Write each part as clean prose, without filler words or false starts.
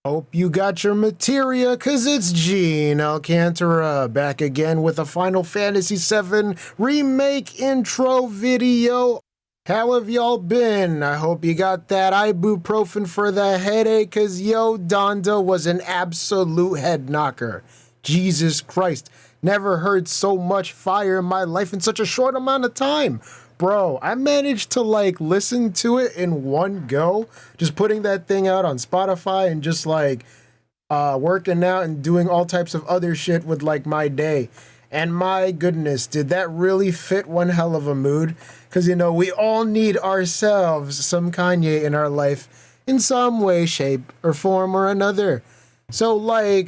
Hope you got your materia, cause it's Gene Alcantara back again with a Final Fantasy VII Remake intro video. How have y'all been? I hope you got that ibuprofen for the headache, cause yo, Donda was an absolute head knocker. Jesus Christ, never heard so much fire in my life in such a short amount of time. Bro, I managed to listen to it in one go, just putting that thing out on Spotify and just working out and doing all types of other shit with my day. And my goodness, did that really fit one hell of a mood? Because, we all need ourselves some Kanye in our life in some way, shape, or form or another. So,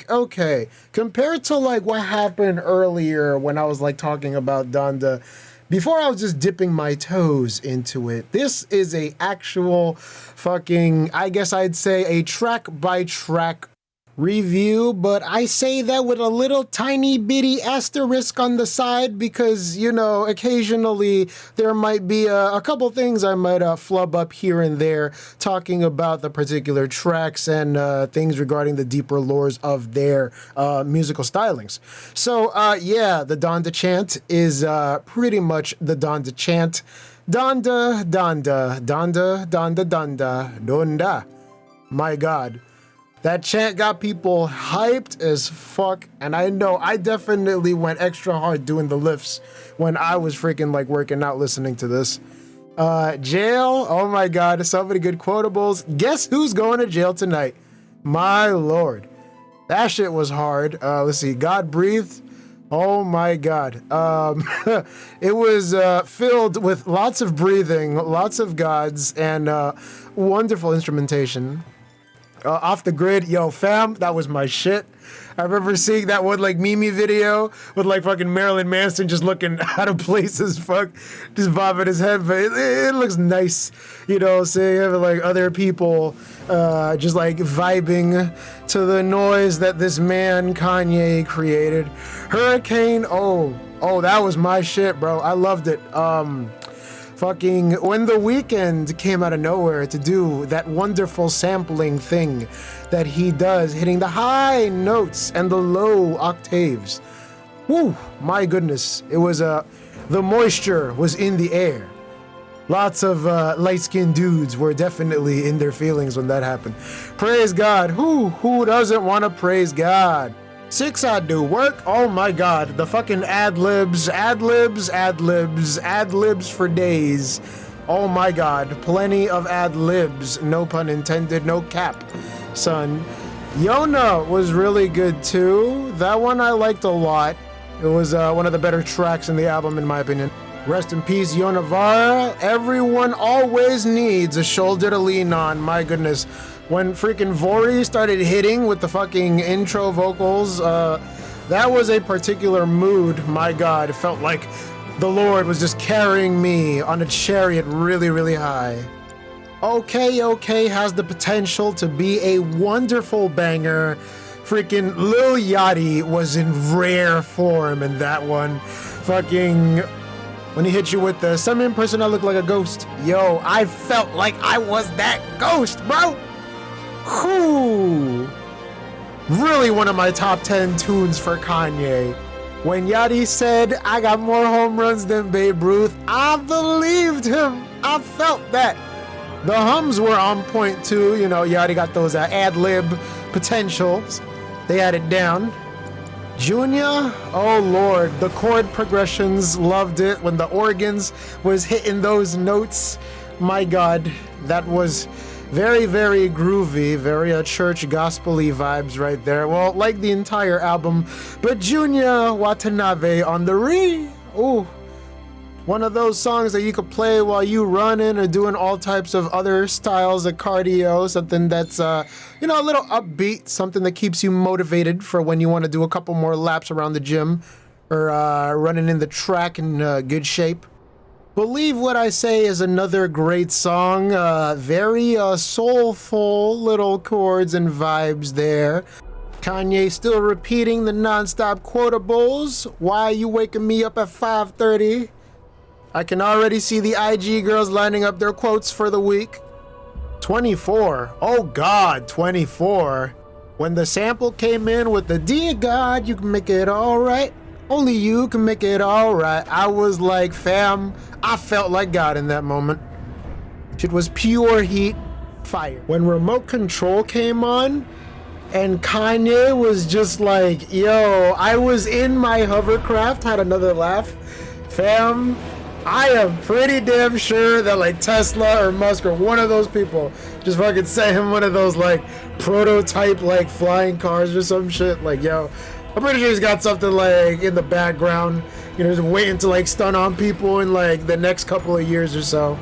okay, compared to, what happened earlier when I was, talking about Donda, before I was just dipping my toes into it, this is a actual fucking, I guess I'd say a track-by-track review, but I say that with a little tiny bitty asterisk on the side because, occasionally there might be a couple things I might flub up here and there talking about the particular tracks and things regarding the deeper lores of their musical stylings. So, the Donda chant is pretty much the Donda chant. Donda, Donda, Donda, Donda, Donda, Donda. My God. That chant got people hyped as fuck, and I know I definitely went extra hard doing the lifts when I was freaking working out listening to this. Jail, oh my God, so many good quotables. Guess who's going to jail tonight? My Lord. That shit was hard. Let's see, God breathed. Oh my God. It was filled with lots of breathing, lots of gods, and wonderful instrumentation. Off the Grid, yo fam, that was my shit. I remember seeing that one Mimi video with fucking Marilyn Manson just looking out of place as fuck, just bobbing his head, but it looks nice, seeing other people just vibing to the noise that this man Kanye created. Hurricane, oh, that was my shit, bro. I loved it. Fucking when The Weeknd came out of nowhere to do that wonderful sampling thing that he does, hitting the high notes and the low octaves. Woo, my goodness. It was, the moisture was in the air. Lots of light-skinned dudes were definitely in their feelings when that happened. Praise God. Who doesn't want to praise God? 6 I do work. Oh my God, the fucking ad-libs for days. Oh my God, plenty of ad-libs, no pun intended, no cap, son. Yona was really good too. That one I liked a lot. It was one of the better tracks in the album in my opinion. Rest in peace, Yona Vara. Everyone always needs a shoulder to lean on, my goodness. When freaking Vori started hitting with the fucking intro vocals, that was a particular mood. My God, it felt like the Lord was just carrying me on a chariot really, really high. Okay has the potential to be a wonderful banger. Freaking Lil Yachty was in rare form in that one. Fucking when he hit you with the some person I look like a ghost. Yo, I felt like I was that ghost, bro. Whew. Really one of my top 10 tunes for Kanye. When Yachty said, I got more home runs than Babe Ruth, I believed him. I felt that. The hums were on point too. Yachty got those ad-lib potentials. They had it down. Junior, oh Lord, the chord progressions, loved it. When the organs was hitting those notes, my God, that was very, very groovy, very church gospel-y vibes right there. Well, like the entire album, but Junior Watanabe on the ooh, one of those songs that you could play while you running or doing all types of other styles of cardio, something that's, a little upbeat, something that keeps you motivated for when you want to do a couple more laps around the gym or running in the track in good shape. Believe What I Say is another great song, very soulful little chords and vibes there. Kanye still repeating the non-stop quotables. Why are you waking me up at 5:30? I can already see the IG girls lining up their quotes for the week. 24. Oh God, 24. When the sample came in with the "Dear God, you can make it all right. Only you can make it all right," I was like, fam, I felt like God in that moment. Shit was pure heat, fire. When Remote Control came on, and Kanye was just like, yo, I was in my hovercraft, had another laugh. Fam, I am pretty damn sure that like Tesla or Musk or one of those people just fucking sent him one of those like prototype like flying cars or some shit. Like, yo, I'm pretty sure he's got something like in the background, you know, just waiting to like stun on people in like the next couple of years or so.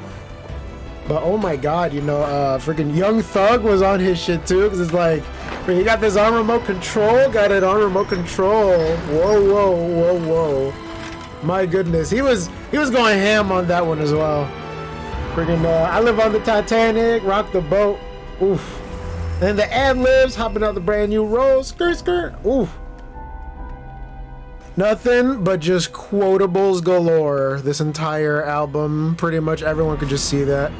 But oh my god, you know, freaking Young Thug was on his shit too, because it's like, you got this on remote control, got it on remote control. Whoa, whoa, whoa, whoa. My goodness, he was going ham on that one as well. Freaking, I live on the Titanic, rock the boat. Oof. And the ad-libs, hopping out the brand new roll, skirt, skirt. Oof. Nothing but just quotables galore. This entire album, pretty much everyone could just see that.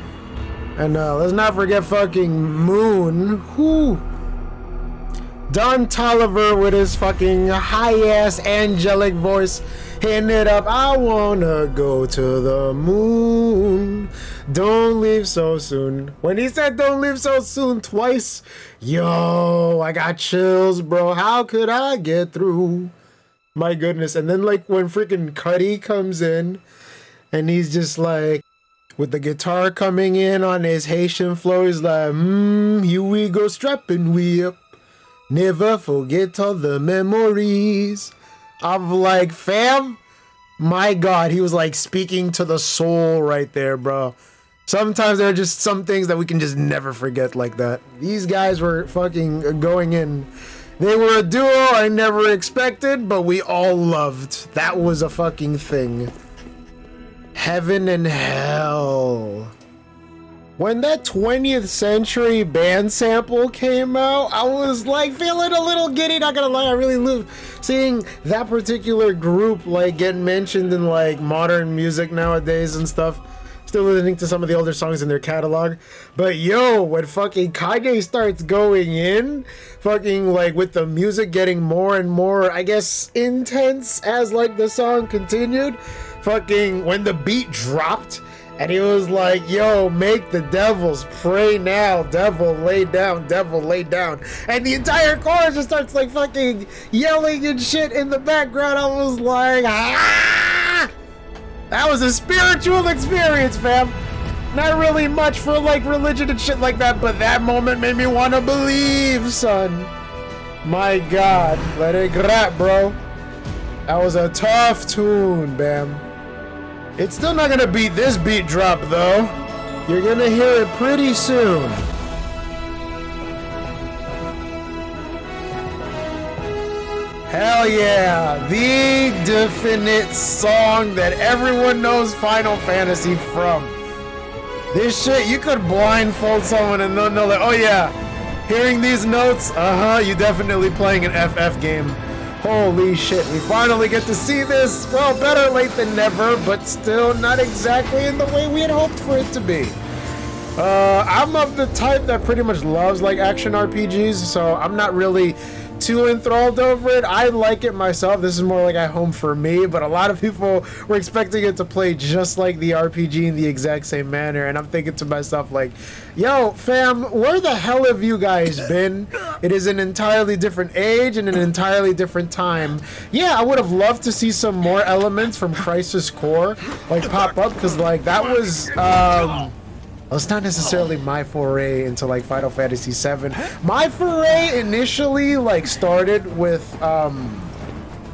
And let's not forget fucking Moon. Whoo. Don Toliver with his fucking high-ass angelic voice hitting it up. I wanna go to the moon. Don't leave so soon. When he said don't leave so soon twice, yo, I got chills, bro. How could I get through? My goodness. And then like when freaking Cuddy comes in and he's just like, with the guitar coming in on his Haitian flow, he's like, here we go, strapping we up. Never forget all the memories. I'm like, fam, my god, he was like speaking to the soul right there, bro. Sometimes there are just some things that we can just never forget like that. These guys were fucking going in. They were a duo I never expected, but we all loved. That was a fucking thing. Heaven and Hell. When that 20th Century band sample came out, I was like feeling a little giddy, not gonna lie. I really loved seeing that particular group like get mentioned in like modern music nowadays and stuff. Still listening to some of the older songs in their catalog. But yo, when fucking Kanye starts going in, fucking like with the music getting more and more, I guess, intense as like the song continued, fucking when the beat dropped, and he was like, yo, make the devils pray now. Devil, lay down. Devil, lay down. And the entire chorus just starts like fucking yelling and shit in the background. I was like, ah! That was a spiritual experience, fam. Not really much for like religion and shit like that, but that moment made me want to believe, son. My god. Let it grab, bro. That was a tough tune, bam. It's still not gonna beat this beat drop though. You're gonna hear it pretty soon. Hell yeah, the definite song that everyone knows Final Fantasy from. This shit, you could blindfold someone and they'll know that, oh yeah, hearing these notes, you definitely playing an FF game. Holy shit, we finally get to see this. Well, better late than never, but still not exactly in the way we had hoped for it to be. I'm of the type that pretty much loves like action RPGs, so I'm not really too enthralled over it. I like it myself. This is more like at home for me, but a lot of people were expecting it to play just like the RPG in the exact same manner, and I'm thinking to myself like, yo, fam, where the hell have you guys been? It is an entirely different age and an entirely different time. Yeah, I would have loved to see some more elements from Crisis Core like pop up, because like that was well, it's not necessarily my foray into like Final Fantasy VII. My foray initially like started with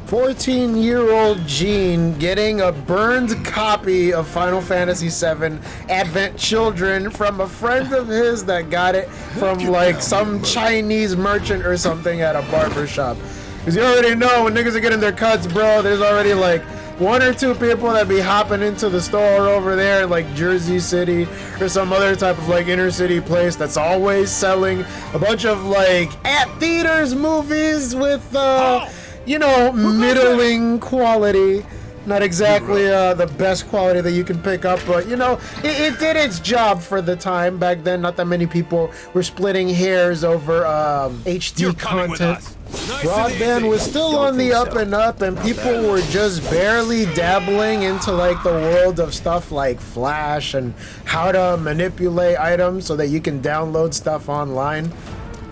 14-year-old Gene getting a burned copy of Final Fantasy VII Advent Children from a friend of his that got it from like some Chinese merchant or something at a barber shop. Because you already know when niggas are getting their cuts, bro, there's already like one or two people that be hopping into the store over there in like Jersey City or some other type of like inner city place that's always selling a bunch of like at theaters movies with you know, middling quality. Not exactly the best quality that you can pick up, but you know, it did its job for the time. Back then, not that many people were splitting hairs over HD content. Broadband was still on the up and up, and people were just barely dabbling into like the world of stuff like Flash and how to manipulate items so that you can download stuff online.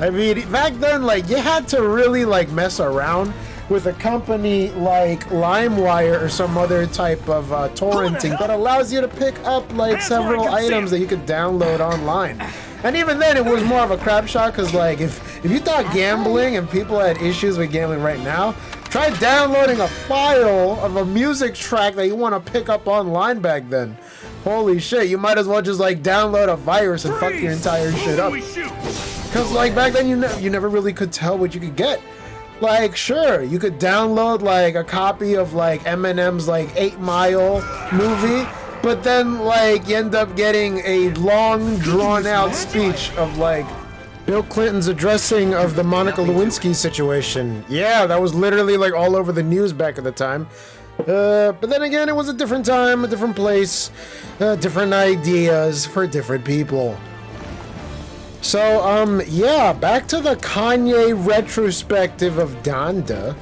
I mean, back then, like, you had to really like mess around with a company like LimeWire or some other type of torrenting that allows you to pick up like several items that you could download online. And even then, it was more of a crap shot because, like, if you thought gambling and people had issues with gambling right now, try downloading a file of a music track that you want to pick up online back then. Holy shit, you might as well just like download a virus and fuck your entire shit up. Because like back then, you never really could tell what you could get. Like, sure, you could download like a copy of like Eminem's like 8 Mile movie, but then like you end up getting a long drawn out speech of like Bill Clinton's addressing of the Monica Lewinsky situation. Yeah, that was literally like all over the news back at the time. But then again, it was a different time, a different place, different ideas for different people. So, yeah, back to the Kanye retrospective of Donda.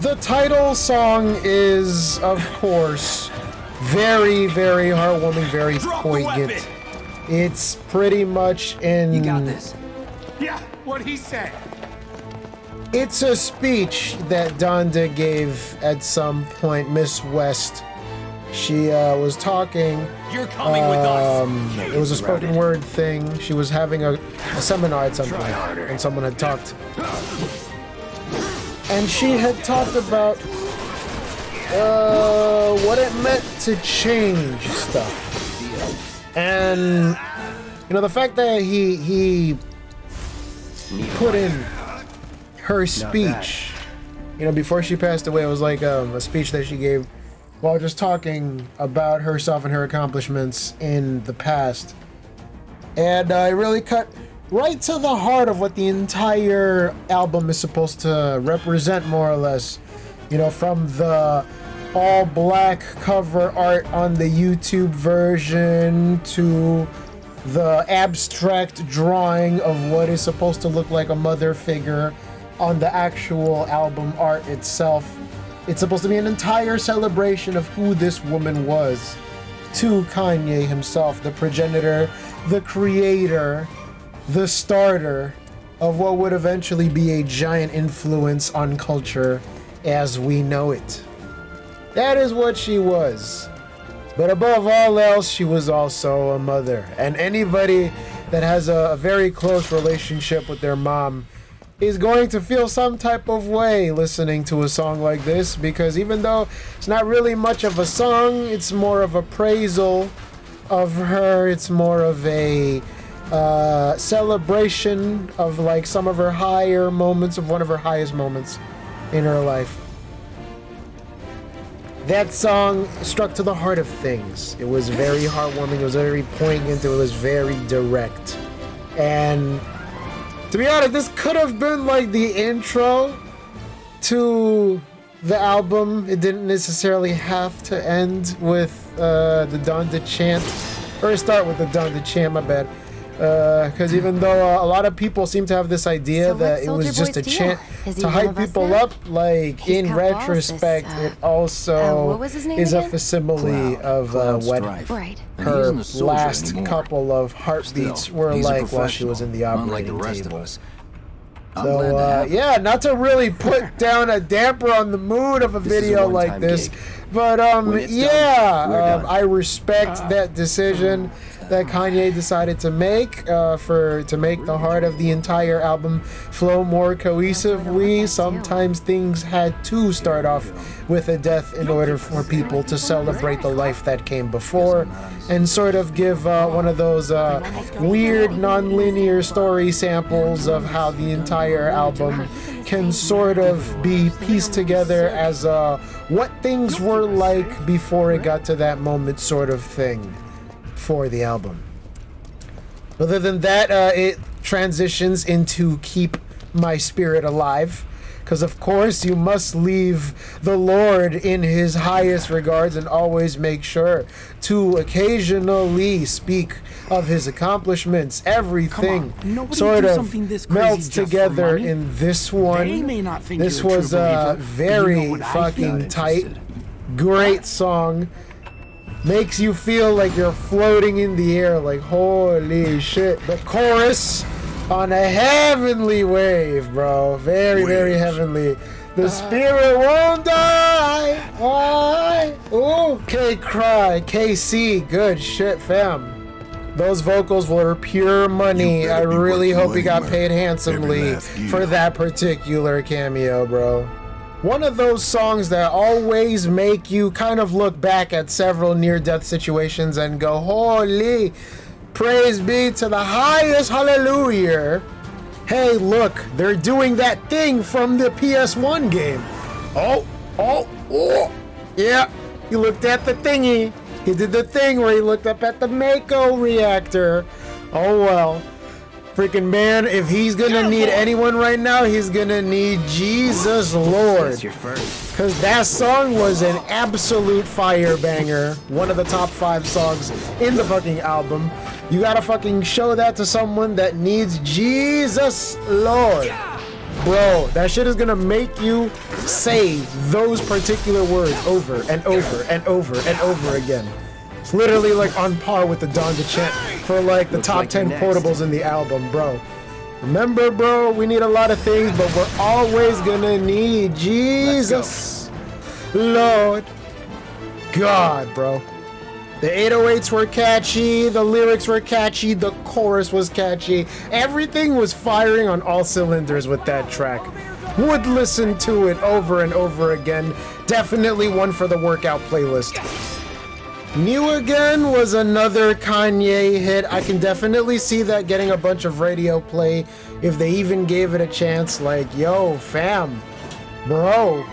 The title song is, of course, very, very heartwarming, very poignant. It's pretty much in... You got this. Yeah, what'd he say? It's a speech that Donda gave at some point, Miss West. She was talking. You're coming with us. It was a spoken word thing. She was having a seminar at some point, and someone had talked. And she had talked about what it meant to change stuff. And, you know, the fact that he put in her speech, you know, before she passed away, it was like a speech that she gave while just talking about herself and her accomplishments in the past. And it really cut right to the heart of what the entire album is supposed to represent, more or less. You know, from the all-black cover art on the YouTube version to the abstract drawing of what is supposed to look like a mother figure on the actual album art itself. It's supposed to be an entire celebration of who this woman was to Kanye himself, the progenitor, the creator, the starter of what would eventually be a giant influence on culture as we know it. That is what she was. But above all else, she was also a mother. And anybody that has a very close relationship with their mom is going to feel some type of way listening to a song like this, because even though it's not really much of a song, it's more of appraisal of her. It's more of a celebration of like some of her higher moments, of one of her highest moments in her life. That song struck to the heart of things. It was very heartwarming, it was very poignant, it was very direct. And to be honest, this could have been like the intro to the album. It didn't necessarily have to end with the Donda chant, or start with the Donda chant, my bad. Because even though a lot of people seem to have this idea that it was just a chant to hype people up, like in retrospect, it also is a facsimile of what her last couple of heartbeats were like while she was in the operating table. So yeah, not to really put down a damper on the mood of a video like this, but yeah, I respect that decision that Kanye decided to make to make the heart of the entire album flow more cohesively. Sometimes things had to start off with a death in order for people to celebrate the life that came before, and sort of give one of those weird non-linear story samples of how the entire album can sort of be pieced together as what things were like before it got to that moment sort of thing for the album. Other than that, it transitions into Keep My Spirit Alive, Because of course you must leave the Lord in his highest regards and always make sure to occasionally speak of his accomplishments. Everything sort of melts together in this one. This was very fucking tight. Great song. Makes you feel like you're floating in the air, like holy shit. The chorus on a heavenly wave, bro. Very, very heavenly. The spirit won't die. Okay, cry. KC, good shit, fam. Those vocals were pure money. I really hope he got paid handsomely for that particular cameo, bro. One of those songs that always make you kind of look back at several near-death situations and go, holy, praise be to the highest hallelujah. Hey, look, they're doing that thing from the PS1 game. Oh, yeah, he looked at the thingy. He did the thing where he looked up at the Mako reactor. Oh well. Freaking man, if he's gonna need anyone right now, he's gonna need Jesus Lord. Because that song was an absolute fire banger. One of the top 5 songs in the fucking album. You gotta fucking show that to someone that needs Jesus Lord. Bro, that shit is gonna make you say those particular words over and over and over and over again. It's literally like on par with the Donda chant for like the top 10 quotables in the album, bro. Remember, bro, we need a lot of things, but we're always gonna need Jesus, Lord, God, bro. The 808s were catchy, the lyrics were catchy, the chorus was catchy. Everything was firing on all cylinders with that track. Would listen to it over and over again. Definitely one for the workout playlist. New Again was another Kanye hit. I can definitely see that getting a bunch of radio play if they even gave it a chance. Like, yo, fam, bro,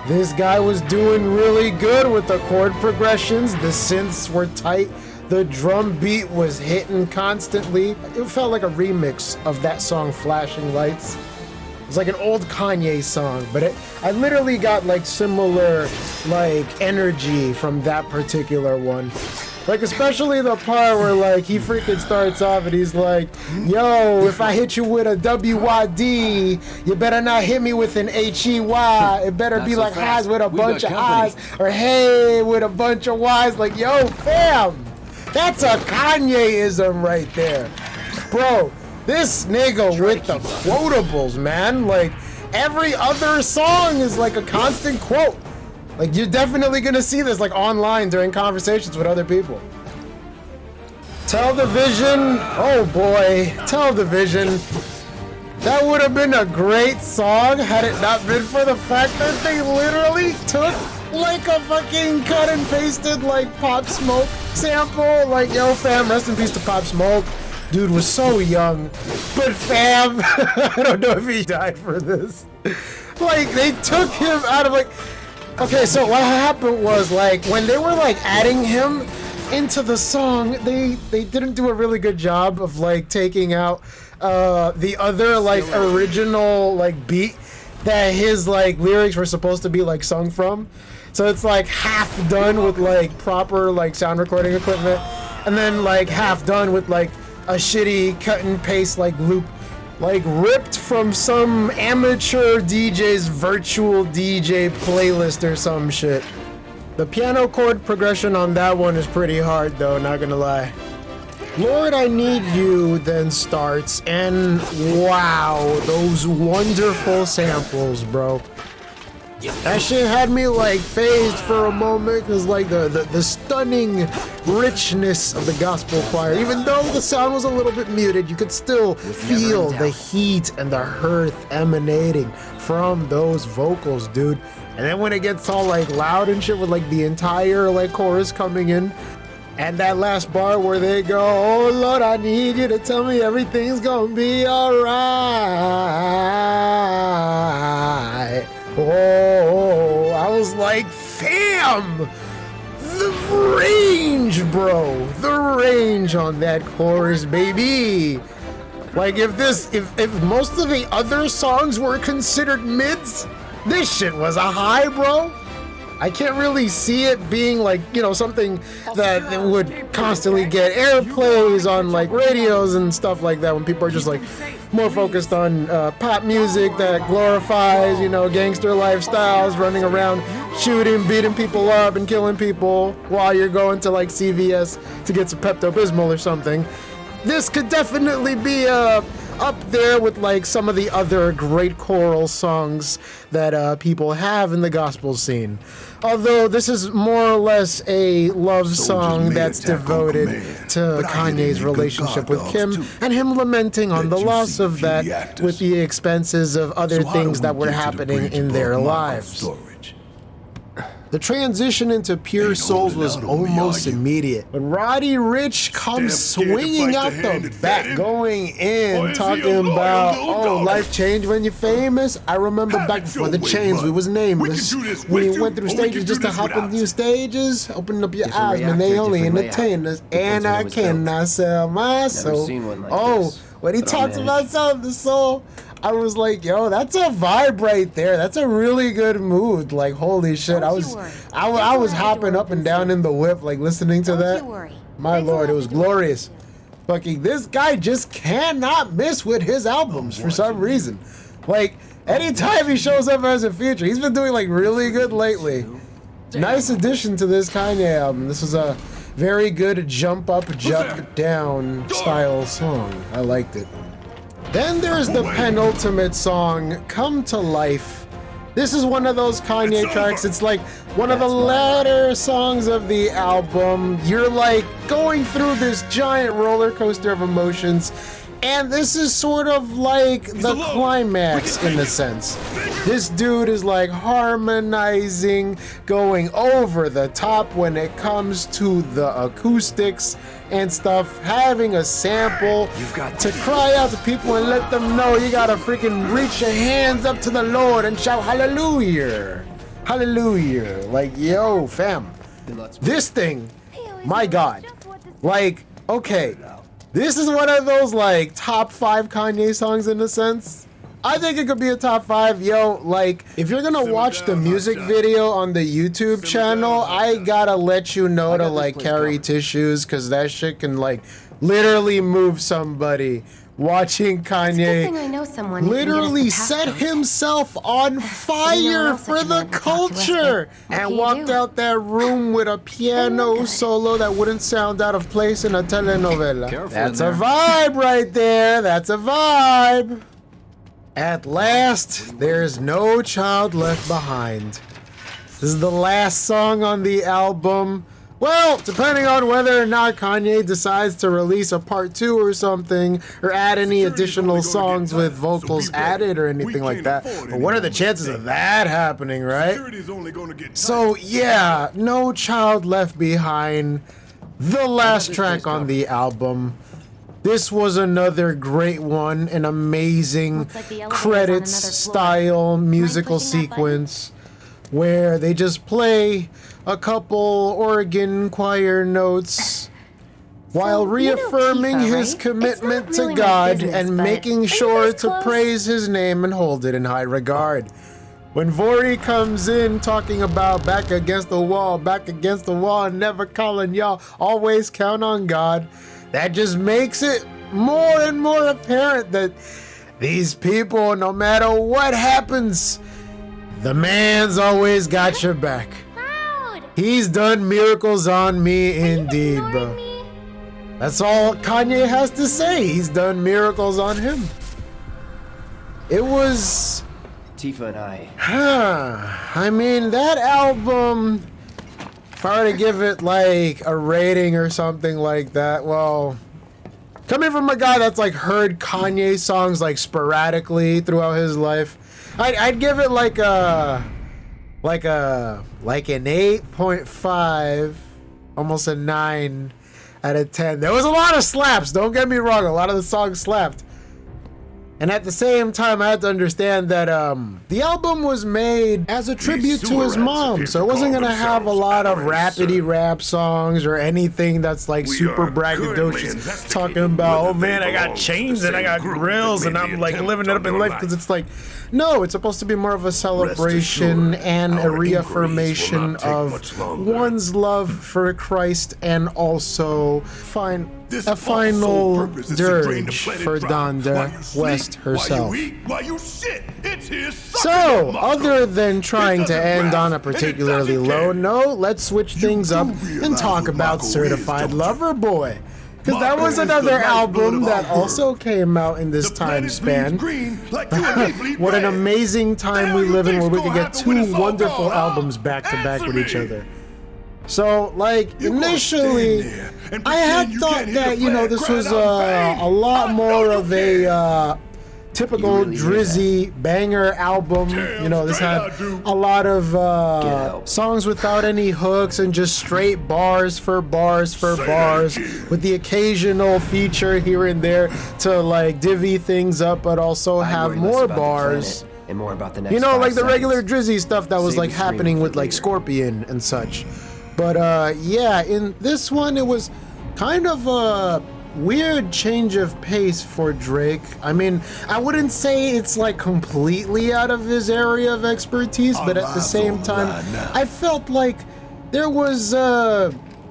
this guy was doing really good with the chord progressions. The synths were tight. The drum beat was hitting constantly. It felt like a remix of that song, Flashing Lights. It's like an old Kanye song, but I literally got like similar like energy from that particular one. Like especially the part where like he freaking starts off and he's like, yo, if I hit you with a WYD, you better not hit me with an HEY. It better be like highs with a bunch of I's or hey with a bunch of Y's. Like, yo, fam, that's a Kanye-ism right there. Bro, this nigga with the quotables, man. Like, every other song is like a constant quote. Like, you're definitely gonna see this like online during conversations with other people. Tell the Vision, oh boy, Tell the Vision. That would have been a great song had it not been for the fact that they literally took like a fucking cut and pasted like Pop Smoke sample. Like, yo fam, rest in peace to Pop Smoke. Dude was so young, but fam, I don't know if he died for this. Like, they took him out of like, okay, so what happened was like, when they were like adding him into the song, they didn't do a really good job of like taking out the other like original like beat that his like lyrics were supposed to be like sung from. So it's like half done with like proper like sound recording equipment, and then like half done with like a shitty cut and paste like loop, like ripped from some amateur DJ's virtual DJ playlist or some shit. The piano chord progression on that one is pretty hard though, not gonna lie. Lord, I Need You then starts, and wow, those wonderful samples, bro. That shit had me like phased for a moment because like the stunning richness of the gospel choir, even though the sound was a little bit muted, you could still feel the heat and the hearth emanating from those vocals, dude. And then when it gets all like loud and shit with like the entire like chorus coming in, and that last bar where they go, oh Lord, I need you to tell me everything's gonna be alright. Oh, I was like, fam, the range, bro, the range on that chorus, baby. Like if most of the other songs were considered mids, this shit was a high, bro. I can't really see it being like, you know, something that would constantly get airplays on like radios and stuff like that when people are just like more focused on pop music that glorifies, you know, gangster lifestyles, running around shooting, beating people up and killing people while you're going to like CVS to get some Pepto-Bismol or something. This could definitely be up there with like some of the other great choral songs that people have in the gospel scene. Although this is more or less a love song that's devoted to Kanye's relationship with Kim and him lamenting on the loss of that with the expenses of other things that were happening in their lives. The transition into Pure Souls was almost immediate. When Roddy Ricch comes swinging out the back, going in, talking about, oh, life changed when you're famous. I remember back before the chains, we was nameless. We went through stages just to hop in new stages. Open up your eyes, man, they only entertain us. And I cannot sell my soul. Oh, when he talks about selling the soul, I was like, yo, that's a vibe right there. That's a really good mood. Like, holy shit. I was hopping up and down in the whip, like listening to that. My lord, it was glorious. Fucking, this guy just cannot miss with his albums for some reason. Like, anytime he shows up as a feature, he's been doing like really good lately. Nice addition to this Kanye album. This was a very good jump up, jump down style song. I liked it. Then there's the penultimate song, Come to Life. This is one of those Kanye tracks. It's like one of the latter songs of the album. You're like going through this giant roller coaster of emotions. And this is sort of like the climax in a sense. This dude is like harmonizing, going over the top when it comes to the acoustics and stuff, having a sample to cry out to people and let them know you gotta freaking reach your hands up to the Lord and shout hallelujah. Hallelujah. Like, yo, fam. This thing, my God. Like, okay. This is one of those like top 5 Kanye songs in a sense. I think it could be a top 5. Yo, like, if you're gonna watch the music video on the YouTube channel, I gotta let you know to like carry tissues, cause that shit can like literally move somebody. Watching Kanye literally set himself on fire for the culture and walked out that room with a piano solo that wouldn't sound out of place in a telenovela. That's a vibe right there. That's a vibe. At last, there's No Child Left Behind. This is the last song on the album. Well, depending on whether or not Kanye decides to release a part 2 or something, or add any additional songs with vocals added or anything like that. But what are the chances of that happening, right? So yeah, No Child Left Behind, the last track on the album. This was another great one, an amazing credits style musical sequence where they just play a couple organ choir notes while reaffirming his commitment to God and making sure to praise his name and hold it in high regard. When Vori comes in talking about back against the wall, never calling y'all, always count on God, that just makes it more and more apparent that these people, no matter what happens, the man's always got your back. He's done miracles on me indeed, bro. That's all Kanye has to say. He's done miracles on him. It was... Tifa and I... I mean, that album, if I were to give it like a rating or something like that, well, coming from a guy that's like heard Kanye songs like sporadically throughout his life, I'd give it like an 8.5, almost a 9 out of 10. There was a lot of slaps, don't get me wrong, a lot of the songs slapped. And at the same time, I had to understand that the album was made as a tribute to his mom, so it wasn't gonna have a lot of rapidy rap songs or anything that's like super braggadocious, talking about, oh man, I got chains and I got grills and I'm like living it up in life, because it's like, no, it's supposed to be more of a celebration and a reaffirmation of one's love for Christ, and also a final dirge for Donda West herself. So, other than trying to end on a particularly low note, let's switch things up and talk about Certified Lover Boy. Because that was another album that also came out in this time span. What an amazing time we live in, where we could get two wonderful albums back to back with each other. So, like, initially, I had thought that, you know, this was a lot more of a typical Drizzy banger album. You know, this had a lot of songs without any hooks and just straight bars for bars for bars, with the occasional feature here and there to like divvy things up, but also have more bars. And more about the next, you know, like the regular Drizzy stuff that was like happening with like Scorpion and such. But yeah, in this one, it was kind of a weird change of pace for Drake. I mean, I wouldn't say it's like completely out of his area of expertise, but at the same time, I felt like there was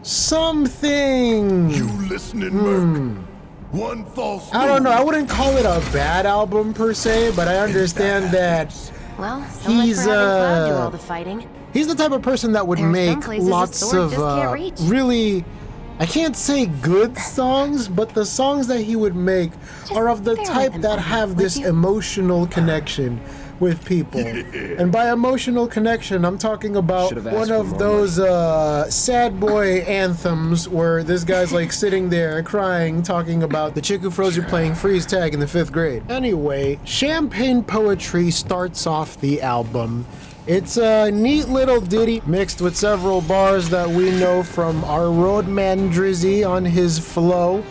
something. You listening, Merc? One false I don't know, I wouldn't call it a bad album per se, but I understand that well, so much for having Cloud do all the fighting. He's the type of person that would make lots of really, I can't say good songs, but the songs that he would make are of the type that have this emotional connection with people. And by emotional connection, I'm talking about one of those sad boy anthems where this guy's like sitting there crying, talking about the chick who froze you playing freeze tag in the 5th grade. Anyway, Champagne Poetry starts off the album. It's a neat little ditty mixed with several bars that we know from our roadman Drizzy on his flow,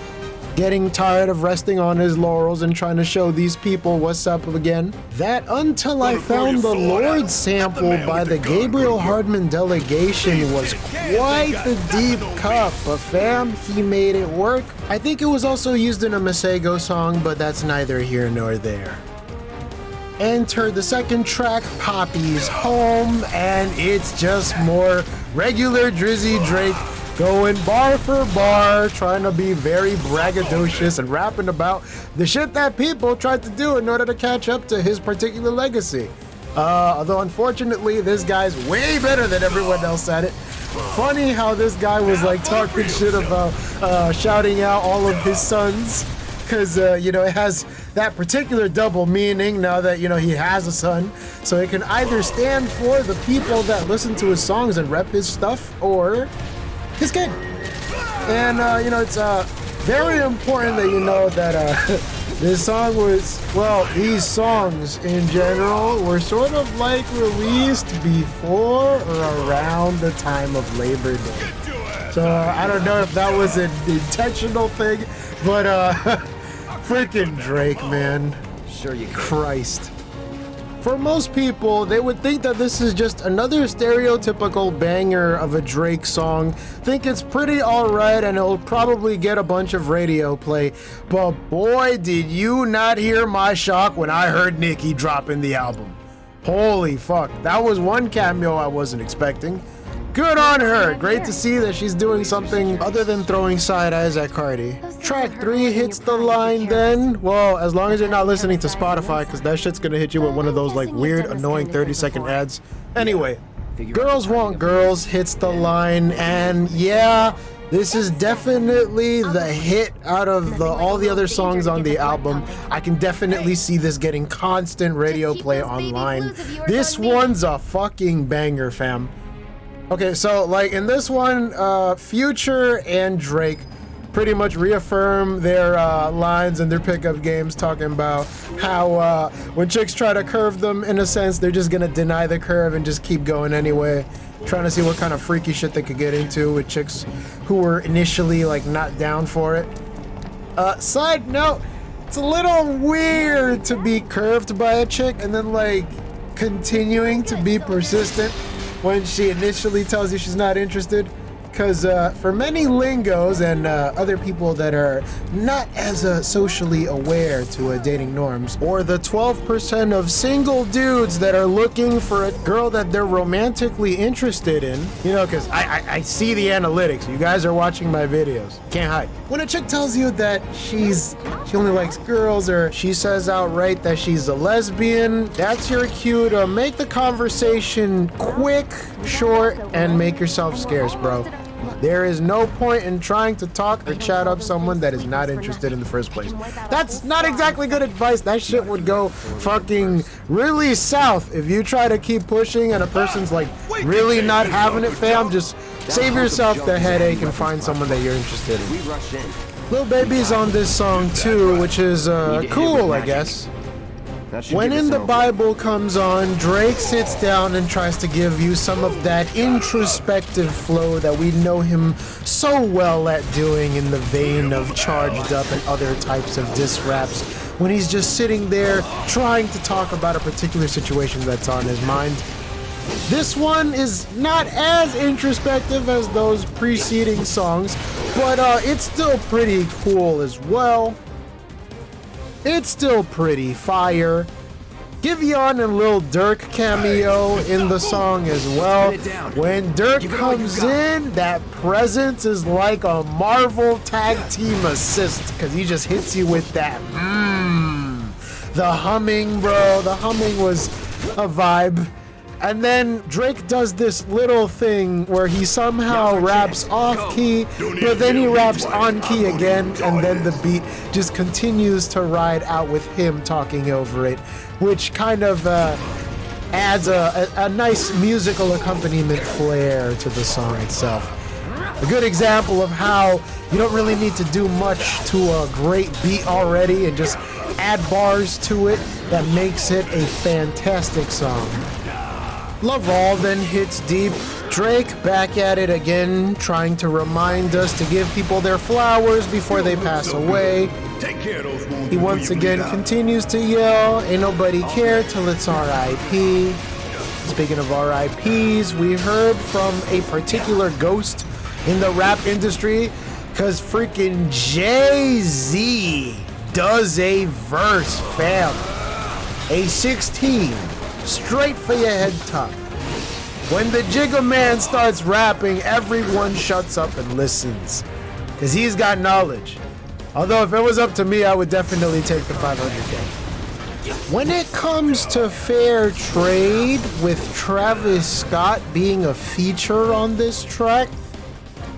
getting tired of resting on his laurels and trying to show these people what's up again. That Until I Found the Lord sample by the Gabriel Hardman delegation was quite the deep cut, but fam, he made it work. I think it was also used in a Masego song, but that's neither here nor there. Enter the second track, Poppy's Home, and it's just more regular Drizzy Drake going bar for bar, trying to be very braggadocious and rapping about the shit that people tried to do in order to catch up to his particular legacy. Although unfortunately, this guy's way better than everyone else at it. Funny how this guy was like talking shit about shouting out all of his sons, because you know, it has that particular double meaning now that, you know, he has a son. So it can either stand for the people that listen to his songs and rep his stuff, or his kid. And you know, it's very important that you know that this song was, well, these songs in general were sort of like released before or around the time of Labor Day. So I don't know if that was an intentional thing, but freaking Drake, man. Sure you could. Christ. For most people, they would think that this is just another stereotypical banger of a Drake song, think it's pretty alright and it'll probably get a bunch of radio play, but boy, did you not hear my shock when I heard Nicki drop in the album. Holy fuck, that was one cameo I wasn't expecting. Good on her. Great to see that she's doing something other than throwing side eyes at Cardi. Track 3 hits the line then. Well, as long as you're not listening to Spotify, because that shit's gonna hit you with one of those like weird, annoying 30-second ads. Anyway, Girls Want Girls hits the line, and yeah, this is definitely the hit out of all the other songs on the album. I can definitely see this getting constant radio play online. This one's a fucking banger, fam. Okay, so like in this one, Future and Drake pretty much reaffirm their lines and their pickup games, talking about how when chicks try to curve them, in a sense, they're just gonna deny the curve and just keep going anyway, trying to see what kind of freaky shit they could get into with chicks who were initially like not down for it. Side note, It's a little weird to be curved by a chick and then like continuing to be persistent when she initially tells you she's not interested. Because for many lingos and other people that are not as socially aware to dating norms, or the 12% of single dudes that are looking for a girl that they're romantically interested in, you know, because I see the analytics. You guys are watching my videos. Can't hide. When a chick tells you that she only likes girls, or she says outright that she's a lesbian, that's your cue to make the conversation quick, short, and make yourself scarce, bro. There is no point in trying to talk or chat up someone that is not interested in the first place. That's not exactly good advice. That shit would go fucking really south if you try to keep pushing and a person's like really not having it, fam. Just save yourself the headache and find someone that you're interested in. Lil Baby's on this song too, which is cool, I guess. When In the Bible comes on, Drake sits down and tries to give you some of that introspective flow that we know him so well at doing in the vein of Charged Up and other types of diss raps, when he's just sitting there trying to talk about a particular situation that's on his mind. This one is not as introspective as those preceding songs, but it's still pretty cool as well. It's still pretty fire. Giveon and Lil Durk cameo in the song as well. When Durk comes in, that presence is like a Marvel tag team assist, because he just hits you with that the humming, bro. The humming was a vibe. And then Drake does this little thing where he somehow raps off key, but then he raps on key again, and then the beat just continues to ride out with him talking over it, which kind of adds a nice musical accompaniment flair to the song itself. A good example of how you don't really need to do much to a great beat already and just add bars to it that makes it a fantastic song. Laval then hits deep. Drake back at it again, trying to remind us to give people their flowers before they pass away. He once again continues to yell, ain't nobody care till it's R.I.P. Speaking of R.I.P.s, we heard from a particular ghost in the rap industry, because freaking Jay-Z does a verse, fam. A 16. Straight for your head top. When the Jigga Man starts rapping, everyone shuts up and listens, because he's got knowledge. Although if it was up to me, I would definitely take the 500K. When it comes to fair trade, with Travis Scott being a feature on this track,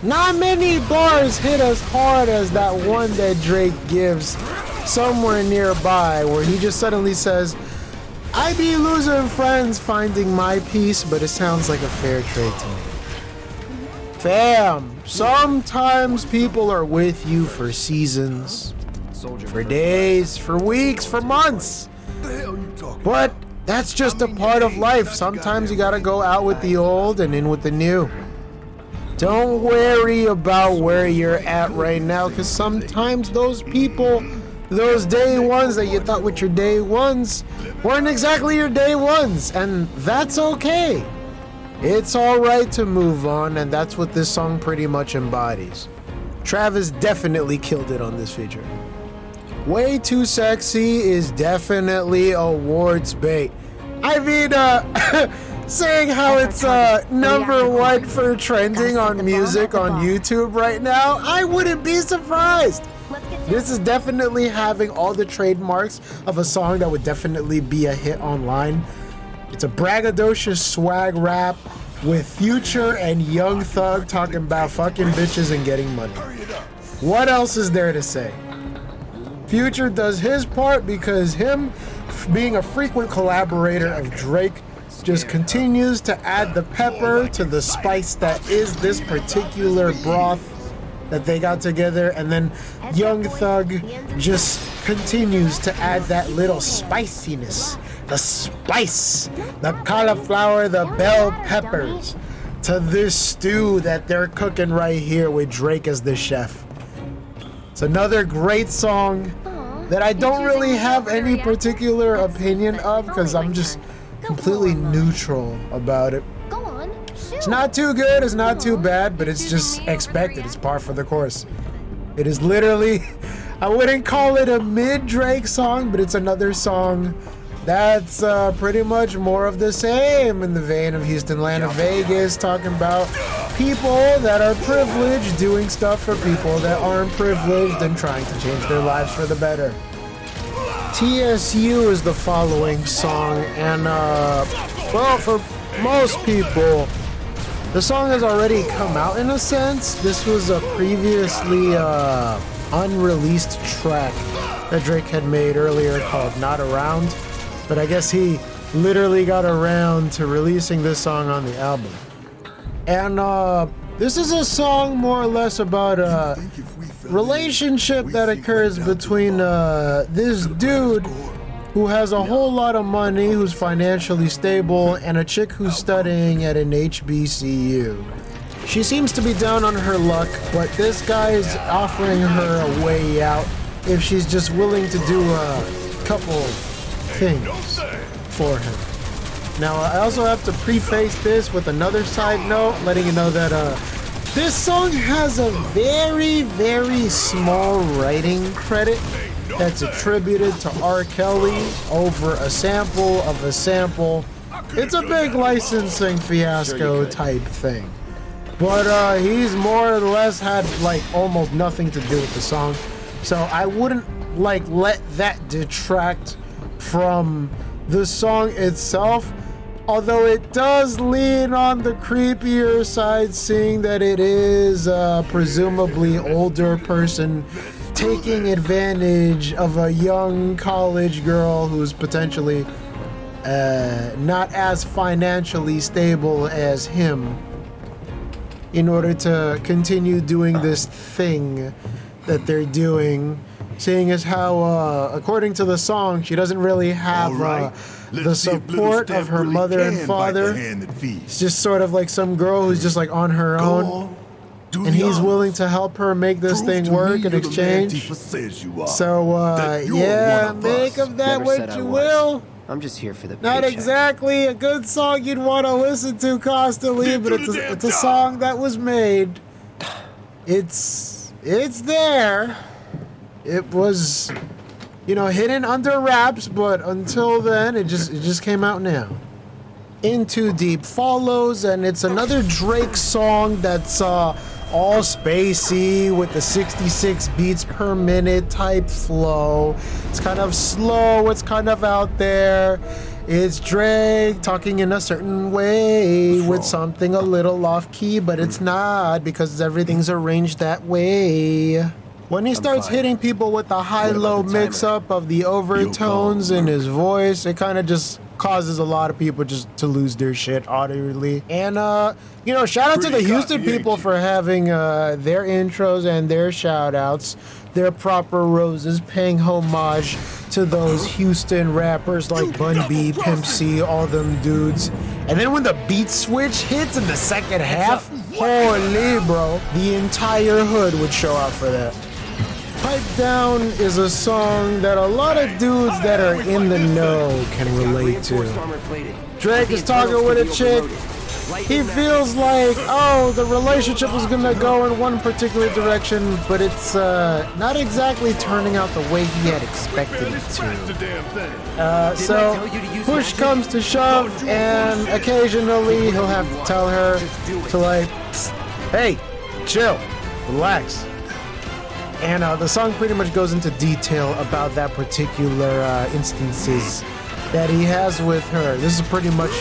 not many bars hit as hard as that one that Drake gives somewhere nearby, where he just suddenly says, I be losing friends finding my peace, but it sounds like a fair trade to me. Fam, sometimes people are with you for seasons, for days, for weeks, for months. But that's just a part of life. Sometimes you gotta go out with the old and in with the new. Don't worry about where you're at right now, because sometimes those people, those day ones that you thought were your day ones, weren't exactly your day ones, and that's okay. It's alright to move on, and that's what this song pretty much embodies. Travis definitely killed it on this feature. Way Too Sexy is definitely awards bait. I mean, saying how it's number one for trending on music on YouTube right now, I wouldn't be surprised. This is definitely having all the trademarks of a song that would definitely be a hit online. It's a braggadocious swag rap with Future and Young Thug talking about fucking bitches and getting money. What else is there to say? Future does his part because him being a frequent collaborator of Drake just continues to add the pepper to the spice that is this particular broth that they got together, and then Young Thug just continues to add that little spiciness, the spice, the cauliflower, the bell peppers to this stew that they're cooking right here with Drake as the chef. It's another great song. that I don't really have any particular opinion of because I'm just completely neutral about it. Go on, shoot. It's not too good, it's not too bad, but it's just expected. It's par for the course. It is literally, I wouldn't call it a mid-Drake song, but it's another song that's pretty much more of the same in the vein of Houston, Atlanta, Vegas, talking about people that are privileged doing stuff for people that aren't privileged and trying to change their lives for the better. TSU is the following song, and well, for most people, the song has already come out in a sense. This was a previously unreleased track that Drake had made earlier called Not Around. But I guess he literally got around to releasing this song on the album. And this is a song more or less about a relationship that occurs between this dude who has a whole lot of money, who's financially stable, and a chick who's studying at an HBCU. She seems to be down on her luck, but this guy is offering her a way out if she's just willing to do a couple things for him. Now, I also have to preface this with another side note, letting you know that this song has a very, very small writing credit that's attributed to R. Kelly over a sample of a sample. It's a big licensing fiasco type thing. But he's more or less had like almost nothing to do with the song. So I wouldn't like let that detract from the song itself, although it does lean on the creepier side, seeing that it is a presumably older person taking advantage of a young college girl who's potentially not as financially stable as him in order to continue doing this thing that they're doing. Seeing as how, according to the song, she doesn't really have the support of her mother and father. It's just sort of like some girl who's just like on her own. And he's willing to help her make this thing work in exchange. So, yeah, make of that what you will. I'm just here for the Not paycheck. exactly a good song you'd want to listen to constantly, but it's a song that was made. It's there. It was, you know, hidden under wraps, but until then, it just came out now. In Too Deep follows, and it's another Drake song that's all spacey with the 66 beats per minute type flow. It's kind of slow, it's kind of out there. It's Drake talking in a certain way with something a little off key, but it's not because everything's arranged that way. When he starts hitting people with the high-low mix-up of the overtones in his voice, it kind of just causes a lot of people just to lose their shit utterly. And, you know, shout out to the Houston people for having their intros and their shout-outs, their proper roses, paying homage to those Houston rappers like Bun B, Pimp C, all them dudes. And then when the beat switch hits in the second half, holy bro, the entire hood would show out for that. Pipe Down is a song that a lot of dudes that are in the know can relate to. Drake is talking with a chick. He feels like, oh, the relationship is gonna go in one particular direction, but it's not exactly turning out the way he had expected it to. So push comes to shove, and occasionally he'll have to tell her to like, hey, chill, relax. And the song pretty much goes into detail about that particular instances that he has with her. This is pretty much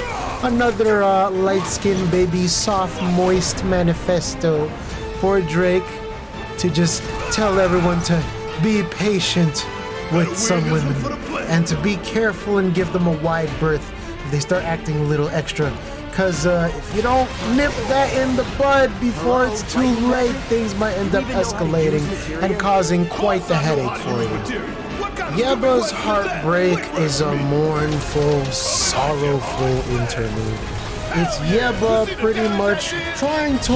another light-skinned baby, soft, moist manifesto for Drake to just tell everyone to be patient with some women and to be careful and give them a wide berth if they start acting a little extra. Because if you don't nip that in the bud before it's too late, things might end up escalating and causing quite the headache for you. Yeba's Heartbreak is a mournful, sorrowful interlude. It's Yeba pretty much trying to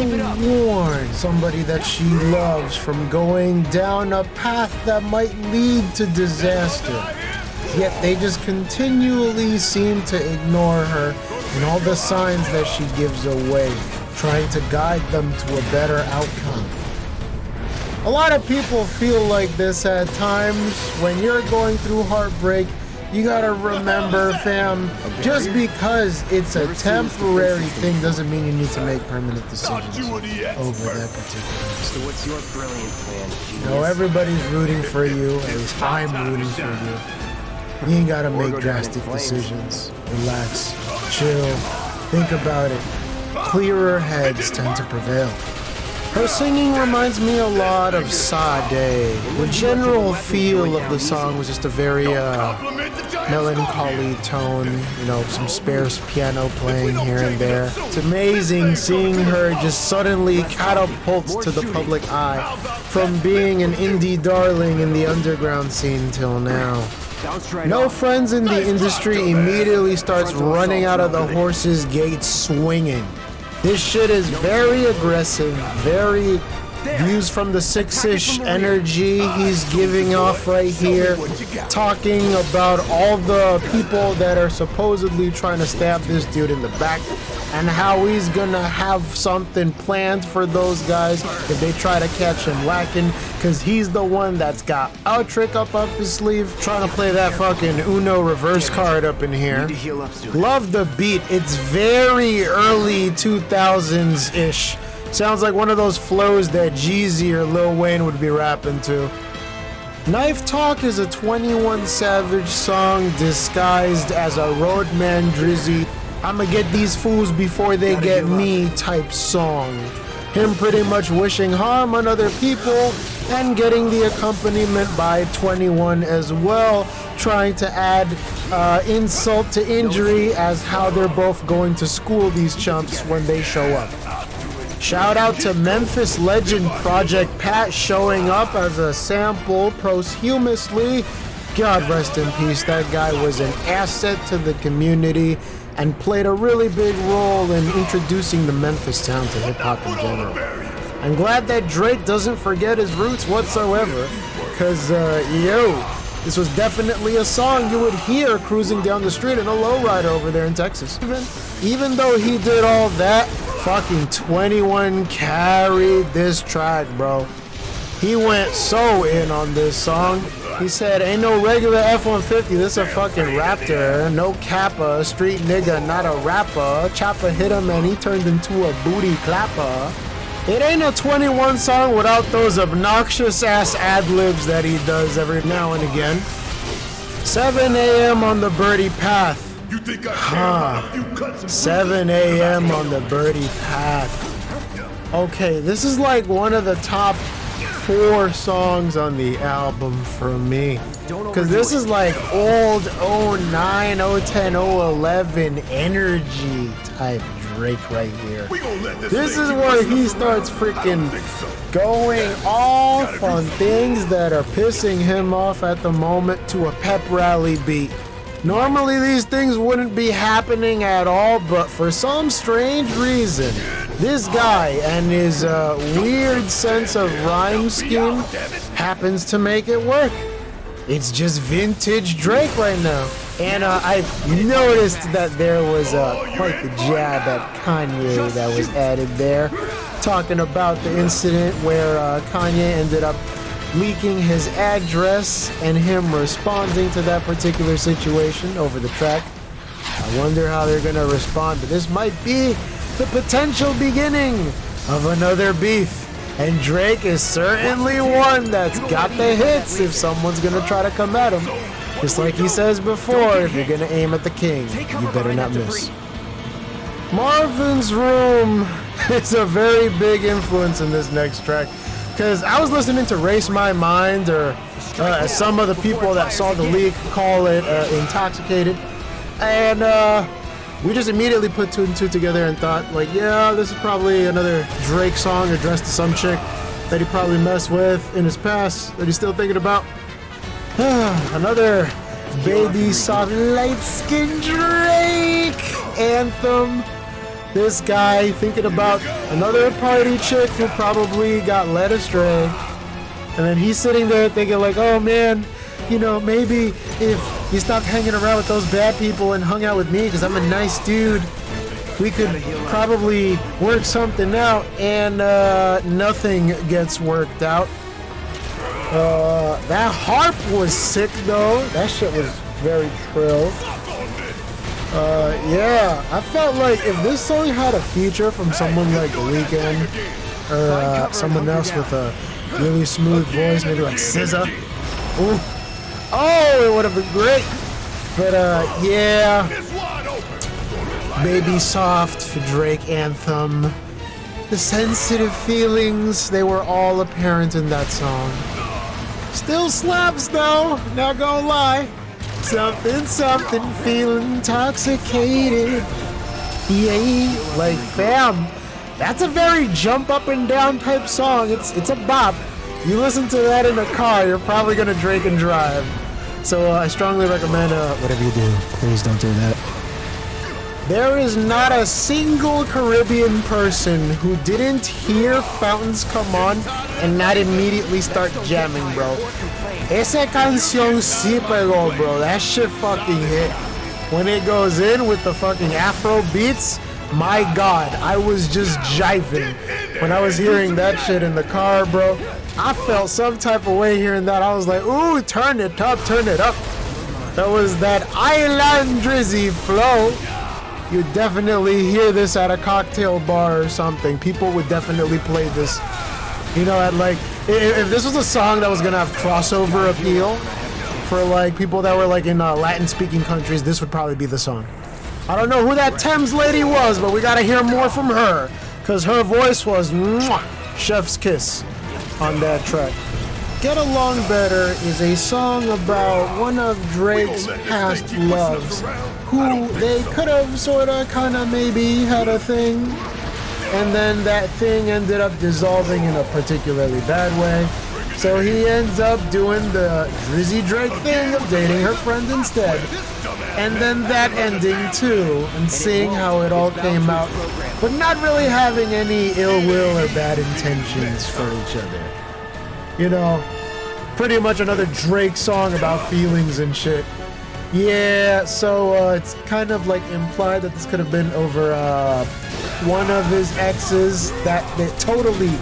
warn somebody that she loves from going down a path that might lead to disaster. Yet they just continually seem to ignore her and all the signs that she gives away, trying to guide them to a better outcome. A lot of people feel like this at times. When you're going through heartbreak, you gotta remember, fam, just because it's a temporary thing doesn't mean you need to make permanent decisions over that particular mistake. So what's your brilliant plan, genius? You know, everybody's rooting for you, at least I'm rooting for you. You ain't gotta make drastic decisions. Relax, chill, think about it. Clearer heads tend to prevail. Her singing reminds me a lot of Sade. The general feel of the song was just a very melancholy tone, you know, some sparse piano playing here and there. It's amazing seeing her just suddenly catapult to the public eye from being an indie darling in the underground scene till now. No friends in the industry immediately starts running out of the horse's gate swinging. This shit is very aggressive, very views from the six-ish energy he's giving off right here, talking about all the people that are supposedly trying to stab this dude in the back and how he's gonna have something planned for those guys if they try to catch him lacking, because he's the one that's got a trick up his sleeve, trying to play that fucking Uno reverse card up in here. Love the beat. It's very early 2000s-ish. Sounds like one of those flows that Jeezy or Lil Wayne would be rapping to. Knife Talk is a 21 Savage song disguised as a Roadman Drizzy, I'ma get these fools before they get me type song. Him pretty much wishing harm on other people and getting the accompaniment by 21 as well, trying to add insult to injury as how they're both going to school these chumps when they show up. Shout out to Memphis legend Project Pat showing up as a sample posthumously. God rest in peace, that guy was an asset to the community and played a really big role in introducing the Memphis town to hip-hop in general. I'm glad that Drake doesn't forget his roots whatsoever, because, this was definitely a song you would hear cruising down the street in a lowrider over there in Texas. Even though he did all that, fucking 21 carried this track, bro. He went so in on this song. He said, ain't no regular F-150, this a fucking Raptor. No Kappa, street nigga, not a rapper. Chopper hit him and he turned into a booty clapper. It ain't a 21 song without those obnoxious ass ad-libs that he does every now and again. 7 a.m. on the birdie path. 7 a.m. on the birdie path. Okay, this is like one of the top 4 songs on the album for me, because this is like old 09, 010, 011 energy type Drake right here. This is where he starts freaking going off on things that are pissing him off at the moment to a pep rally beat. Normally these things wouldn't be happening at all, but for some strange reason, this guy and his weird sense of rhyme scheme happens to make it work. It's just vintage Drake right now. And I've noticed that there was quite the jab at Kanye that was added there, talking about the incident where Kanye ended up leaking his address and him responding to that particular situation over the track. I wonder how they're gonna respond, but this might be the potential beginning of another beef. And Drake is certainly one that's got the hits if someone's gonna try to come at him. Just like he says before, if you're gonna aim at the king, you better not miss. Marvin's Room is a very big influence in this next track, because I was listening to Race My Mind, or as some of the people that saw the leak call it, Intoxicated, and we just immediately put 2 and 2 together and thought, like, yeah, this is probably another Drake song addressed to some chick that he probably messed with in his past that he's still thinking about. Another baby soft light-skinned Drake anthem. this guy thinking about another party chick who probably got led astray. And then he's sitting there thinking like, oh man, you know, maybe if you stopped hanging around with those bad people and hung out with me because I'm a nice dude, we could probably work something out. And nothing gets worked out. That harp was sick though. That shit was very trill. Yeah, I felt like if this song had a feature from someone like The Weeknd or someone else with a really smooth voice, maybe like SZA. Ooh. Oh, it would have been great. But yeah, Baby Soft for Drake anthem. The sensitive feelings, they were all apparent in that song. Still slaps though, not gonna lie. Something, feeling intoxicated. Yeah, like fam, that's a very jump up and down type song. It's a bop. You listen to that in a car, you're probably gonna drink and drive. So I strongly recommend whatever you do, please don't do that. There is not a single Caribbean person who didn't hear Fountains Come On and not immediately start jamming, bro. Esa canción sí pegó, bro. That shit fucking hit. When it goes in with the fucking Afro beats, my God, I was just jiving. When I was hearing that shit in the car, bro, I felt some type of way hearing that. I was like, ooh, turn it up, turn it up. That was that island drizzy flow. You definitely hear this at a cocktail bar or something. People would definitely play this. You know, at like, if this was a song that was gonna have crossover appeal for like people that were like in Latin-speaking countries, this would probably be the song. I don't know who that Thames lady was, but we gotta hear more from her, cause her voice was mwah, chef's kiss on that track. Get Along Better is a song about one of Drake's past loves, who they could have sorta kinda maybe had a thing, and then that thing ended up dissolving in a particularly bad way. So he ends up doing the Drizzy Drake thing of dating her friend instead. And then that ending too, and seeing how it all came out, but not really having any ill will or bad intentions for each other. You know, pretty much another Drake song about feelings and shit. Yeah, so it's kind of like implied that this could have been over one of his exes that totally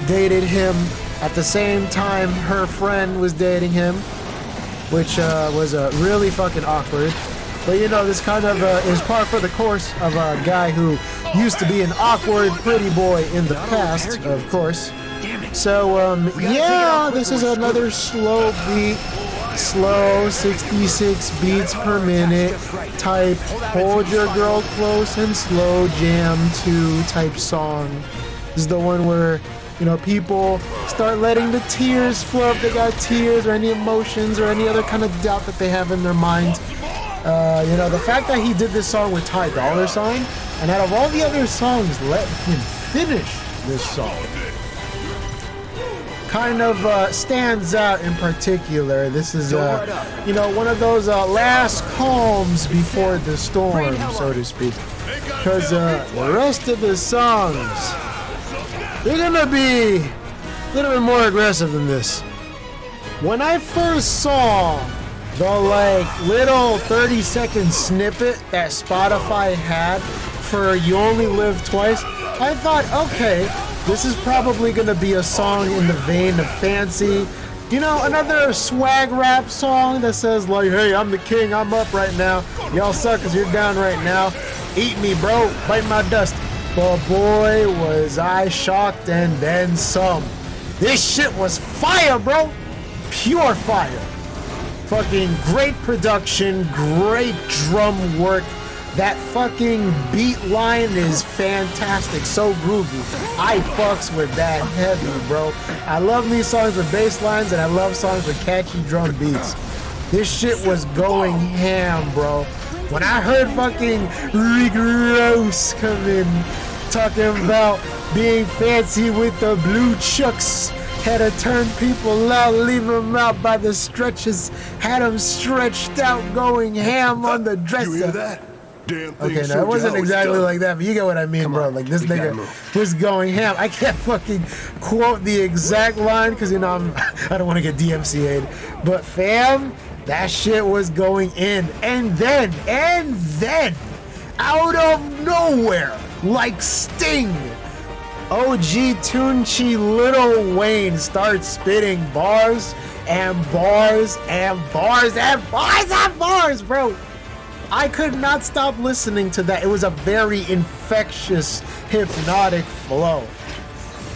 dated him at the same time her friend was dating him, which was really fucking awkward. But you know, this kind of is par for the course of a guy who used to be an awkward pretty boy in the past, of course. So yeah, this is another slow beat, slow 66 beats per minute type hold your girl close and slow jam 2 type song. This is the one where, you know, people start letting the tears flow if they got tears or any emotions or any other kind of doubt that they have in their mind. You know, the fact that he did this song with Ty Dolla $ign, and out of all the other songs, let him finish this song, kind of stands out in particular. This is, you know, one of those last calms before the storm, so to speak. Because the rest of the songs, they're gonna be a little bit more aggressive than this. When I first saw the like little 30-second snippet that Spotify had for You Only Live Twice, I thought, okay, this is probably gonna be a song in the vein of Fancy. You know, another swag rap song that says like, hey, I'm the king, I'm up right now. Y'all suck cause you're down right now. Eat me, bro, bite my dust. But boy, was I shocked and then some. This shit was fire, bro. Pure fire. Fucking great production, great drum work. That fucking beat line is fantastic, so groovy. I fucks with that heavy, bro. I love me songs with bass lines and I love songs with catchy drum beats. This shit was going ham, bro. When I heard fucking Rick Ross come in, talking about being fancy with the blue chucks, had to turn people out, leave them out by the stretches, had them stretched out, going ham on the dresser. You hear that? Damn thing Okay, no, showed it you wasn't how it's exactly done. like that, but you get what I mean, bro. on, Like, this we gotta nigga move. was going ham. I can't fucking quote the exact line because, you know, I don't want to get DMCA'd. But, fam, that shit was going in. And then, out of nowhere, like Sting, OG Tunchi Lil Wayne starts spitting bars and bars and bars and bars and bars, bro. I could not stop listening to that. It was a very infectious, hypnotic flow.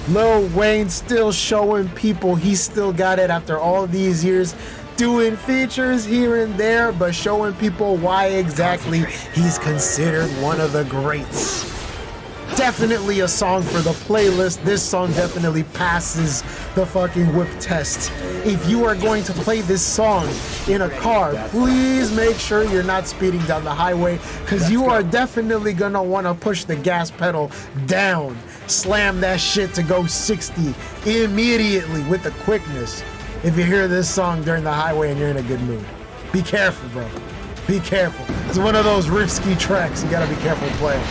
Lil Wayne still showing people he still got it after all these years, doing features here and there, but showing people why exactly he's considered one of the greats. Definitely a song for the playlist. This song definitely passes the fucking whip test. If you are going to play this song in a car, please make sure you're not speeding down the highway, because you are definitely gonna want to push the gas pedal down. Slam that shit to go 60 immediately with the quickness if you hear this song during the highway and you're in a good mood. Be careful, bro. Be careful. It's one of those risky tracks. You gotta be careful playing.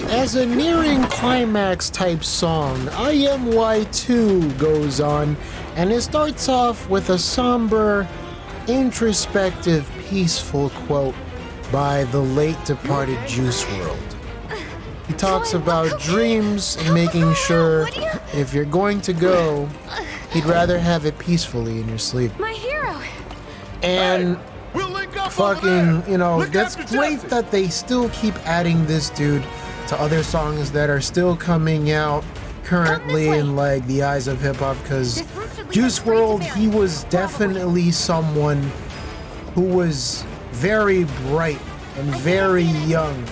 As a nearing climax type song, IMY2 goes on, and it starts off with a somber, introspective, peaceful quote by the late departed Juice WRLD. He talks about dreams and making sure if you're going to go, he'd rather have it peacefully in your sleep. My hero. And We'll link up over fucking, there. you know, Look that's after great Jesse. that they still keep adding this dude to other songs that are still coming out currently in like the eyes of hip hop, because Juice WRLD, he was definitely someone who was very bright and very young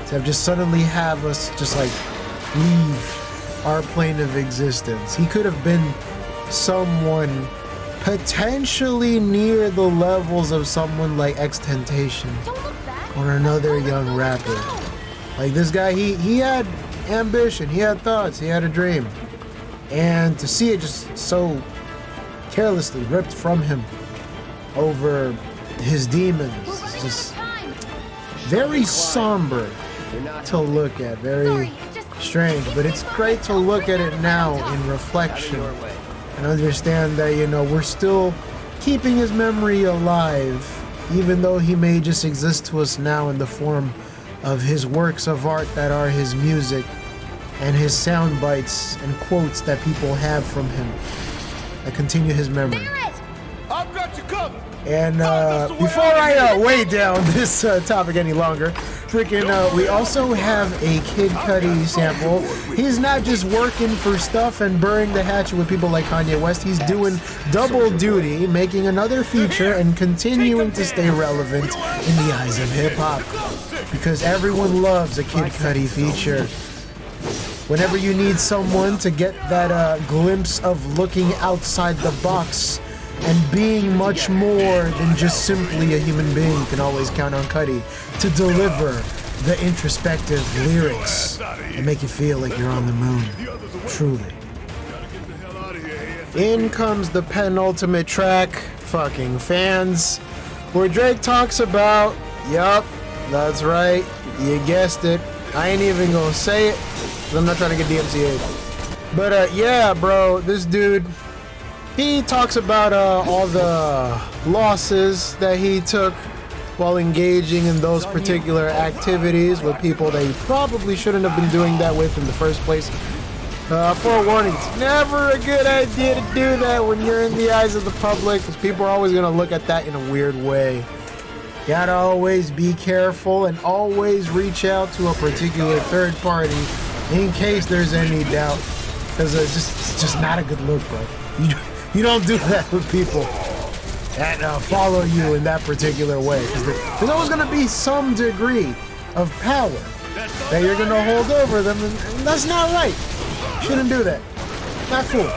to have just suddenly have us just like leave our plane of existence. He could have been someone potentially near the levels of someone like XXXTentacion or another young rapper. Like this guy, he had ambition, he had thoughts, he had a dream. And to see it just so carelessly ripped from him over his demons, it's just very somber to look at, very strange. But it's great to look at it now in reflection and understand that, you know, we're still keeping his memory alive, even though he may just exist to us now in the form of his works of art that are his music and his sound bites and quotes that people have from him that continue his memory. I've got you covered. And before I weigh down this topic any longer, we also have a Kid Cudi sample. He's not just working for stuff and burning the hatchet with people like Kanye West. He's doing double duty, making another feature and continuing to stay relevant in the eyes of hip hop. Because everyone loves a Kid Cudi feature. Whenever you need someone to get that glimpse of looking outside the box and being much more than just simply a human being, you can always count on Cudi to deliver the introspective lyrics and make you feel like you're on the moon. Truly. In comes the penultimate track, fucking Fans, where Drake talks about, yup, that's right, you guessed it. I ain't even gonna say it, 'cause I'm not trying to get DMCA'd. But yeah, bro, this dude, he talks about all the losses that he took while engaging in those particular activities with people that he probably shouldn't have been doing that with in the first place. Forewarning, it's never a good idea to do that when you're in the eyes of the public, because people are always going to look at that in a weird way. Gotta always be careful and always reach out to a particular third party in case there's any doubt, because it's just not a good look, bro. You don't do that with people that follow you in that particular way, because there's always going to be some degree of power that you're going to hold over them, and that's not right. Shouldn't do that. Not cool.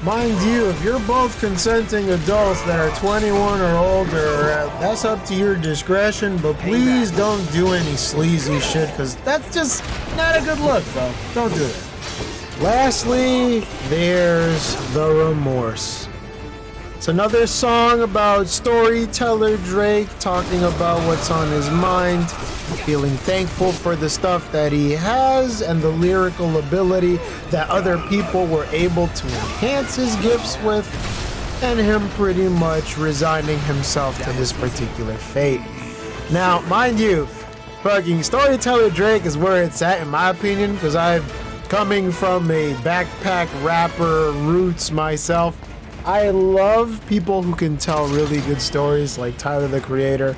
Mind you, if you're both consenting adults that are 21 or older, that's up to your discretion, but please don't do any sleazy shit, because that's just not a good look, bro. Don't do it. Lastly, there's the remorse. It's another song about storyteller Drake talking about what's on his mind, feeling thankful for the stuff that he has and the lyrical ability that other people were able to enhance his gifts with, and him pretty much resigning himself to his particular fate. Now, mind you, fucking storyteller Drake is where it's at in my opinion, because I'm coming from a backpack rapper roots myself. I love people who can tell really good stories like Tyler the Creator,